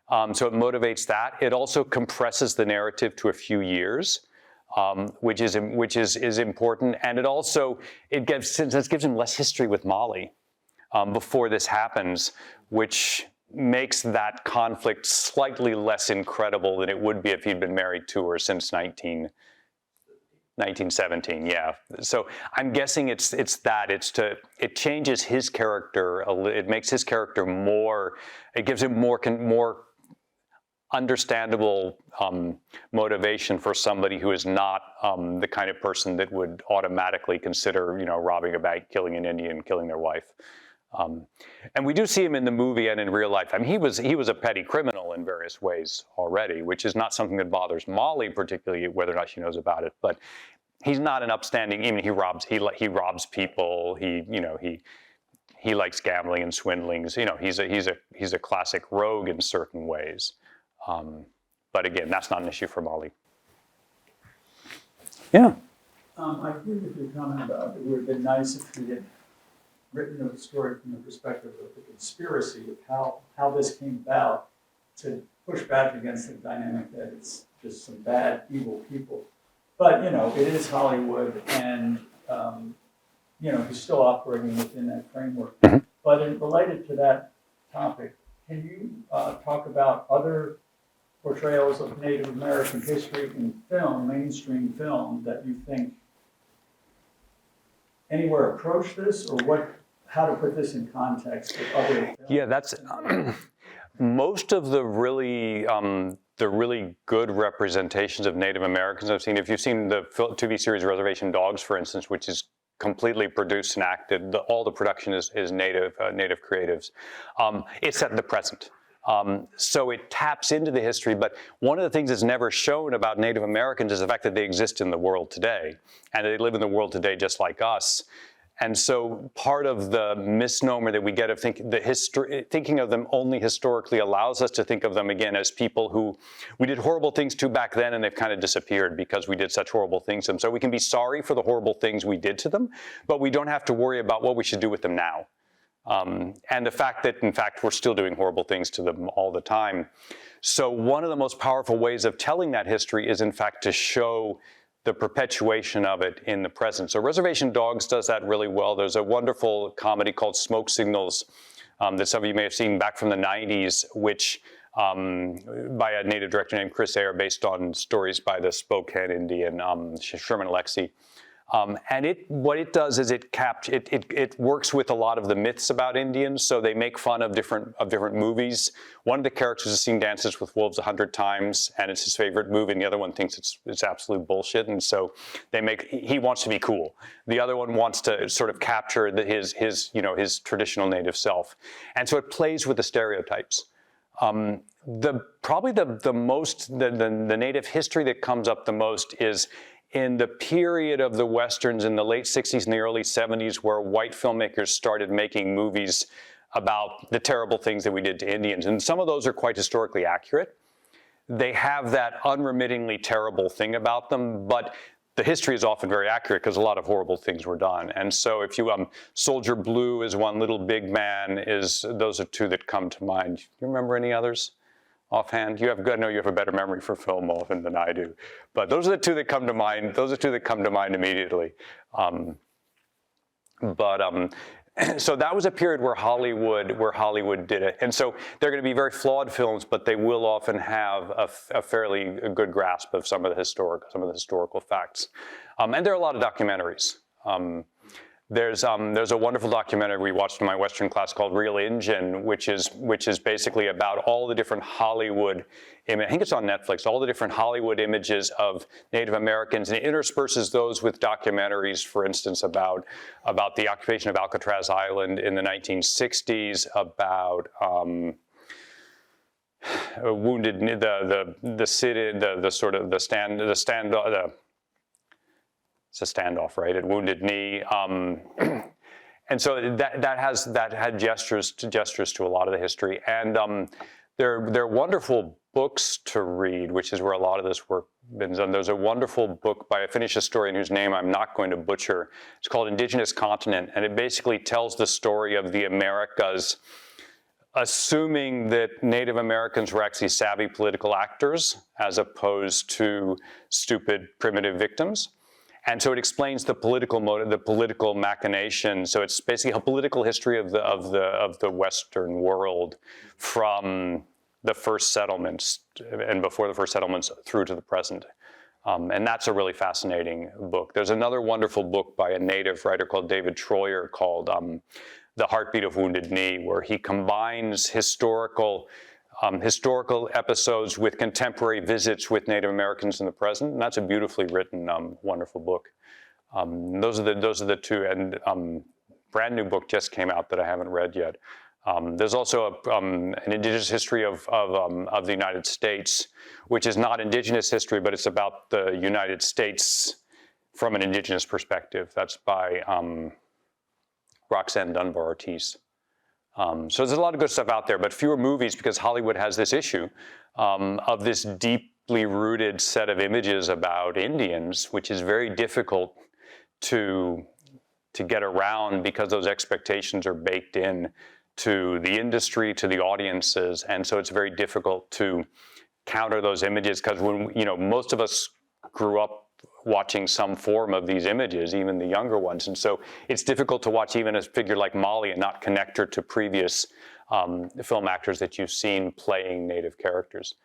S2: So it motivates that. It also compresses the narrative to a few years, which is important. And it gives him less history with Molly before this happens, which makes that conflict slightly less incredible than it would be if he'd been married to her since 1917. Yeah. So I'm guessing it changes his character. It makes his character it gives him more understandable motivation for somebody who is not the kind of person that would automatically consider, robbing a bank, killing an Indian, killing their wife. And we do see him in the movie and in real life. I mean, he was a petty criminal in various ways already, which is not something that bothers Molly particularly, whether or not she knows about it. But he's not an upstanding. Even he robs people. He likes gambling and swindling. He's a classic rogue in certain ways. But again, that's not an issue for Molly. Yeah.
S6: I agree with your comment about it would have been nice if he had written the story from the perspective of the conspiracy of how this came about to push back against the dynamic that it's just some bad, evil people. But, it is Hollywood, and, he's still operating within that framework.
S2: Mm-hmm.
S6: But related to that topic, can you talk about other portrayals of Native American history in film, mainstream film, that you think anywhere approach this, or how to put this in context with other films?
S2: Yeah, that's most of the really good representations of Native Americans I've seen. If you've seen the TV series Reservation Dogs, for instance, which is completely produced and acted, all the production is native creatives. It's set in the present. So it taps into the history, but one of the things that's never shown about Native Americans is the fact that they exist in the world today, and they live in the world today just like us. And so part of the misnomer that we get of thinking of them only historically allows us to think of them again as people who we did horrible things to back then and they've kind of disappeared because we did such horrible things to them. So we can be sorry for the horrible things we did to them, but we don't have to worry about what we should do with them now. And the fact that, in fact, we're still doing horrible things to them all the time. So one of the most powerful ways of telling that history is, in fact, to show the perpetuation of it in the present. So Reservation Dogs does that really well. There's a wonderful comedy called Smoke Signals that some of you may have seen back from the 90s, which by a native director named Chris Eyre, based on stories by the Spokane Indian, Sherman Alexie. And what it does is it works with a lot of the myths about Indians. So they make fun of different movies. One of the characters has seen Dances with Wolves 100 times, and it's his favorite movie, and the other one thinks it's absolute bullshit. And so he wants to be cool. The other one wants to sort of capture his traditional native self, and so it plays with the stereotypes. Probably the native history that comes up the most is in the period of the Westerns in the late 60s and the early 70s, where white filmmakers started making movies about the terrible things that we did to Indians. And some of those are quite historically accurate. They have that unremittingly terrible thing about them, but the history is often very accurate because a lot of horrible things were done. And so if you, Soldier Blue is one, Little Big Man those are two that come to mind. Do you remember any others? Offhand, I know you have a better memory for film often than I do, but those are the two that come to mind. Those are two that come to mind immediately. So that was a period where Hollywood did it, and so they're going to be very flawed films, but they will often have a fairly good grasp of some of the historical facts. And there are a lot of documentaries. There's a wonderful documentary we watched in my Western class called Real Injun, which is basically about all the different Hollywood, I think it's on Netflix, all the different Hollywood images of Native Americans, and it intersperses those with documentaries, for instance, about the occupation of Alcatraz Island in the 1960s, about Wounded Knee, the city, it's a standoff, right? At Wounded Knee, and so that had gestures to a lot of the history, and they're wonderful books to read, which is where a lot of this work been done. There's a wonderful book by a Finnish historian whose name I'm not going to butcher. It's called Indigenous Continent, and it basically tells the story of the Americas, assuming that Native Americans were actually savvy political actors as opposed to stupid primitive victims. And so it explains the political motive, the political machination. So it's basically a political history of the Western world from the first settlements and before the first settlements through to the present. And that's a really fascinating book. There's another wonderful book by a native writer called David Troyer called The Heartbeat of Wounded Knee, where he combines historical episodes with contemporary visits with Native Americans in the present, and that's a beautifully written, wonderful book. Those are the two, and brand new book just came out that I haven't read yet. There's also an indigenous history of the United States, which is not indigenous history, but it's about the United States from an indigenous perspective. That's by Roxanne Dunbar Ortiz. So there's a lot of good stuff out there, but fewer movies because Hollywood has this issue of this deeply rooted set of images about Indians, which is very difficult to get around because those expectations are baked in to the industry, to the audiences, and so it's very difficult to counter those images because most of us grew up watching some form of these images, even the younger ones. And so it's difficult to watch even a figure like Molly and not connect her to previous film actors that you've seen playing Native characters.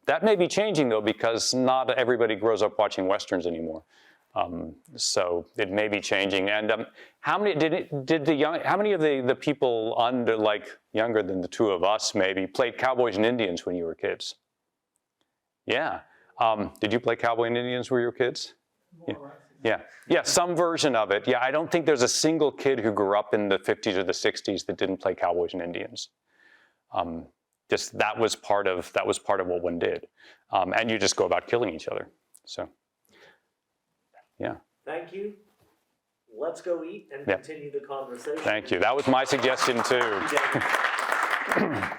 S2: That may be changing though, because not everybody grows up watching Westerns anymore. So it may be changing. And how many of the people under, like younger than the two of us maybe, played cowboys and Indians when you were kids? Yeah. Did you play cowboy and Indians when you were kids? Yeah, some version of it. Yeah, I don't think there's a single kid who grew up in the 50s or the 60s that didn't play cowboys and Indians. Just that was part of what one did, and you just go about killing each other. So, yeah.
S1: Thank you. let's go eat and
S2: Yeah.
S1: continue the conversation.
S2: Thank you. That was my suggestion too.
S1: Yeah.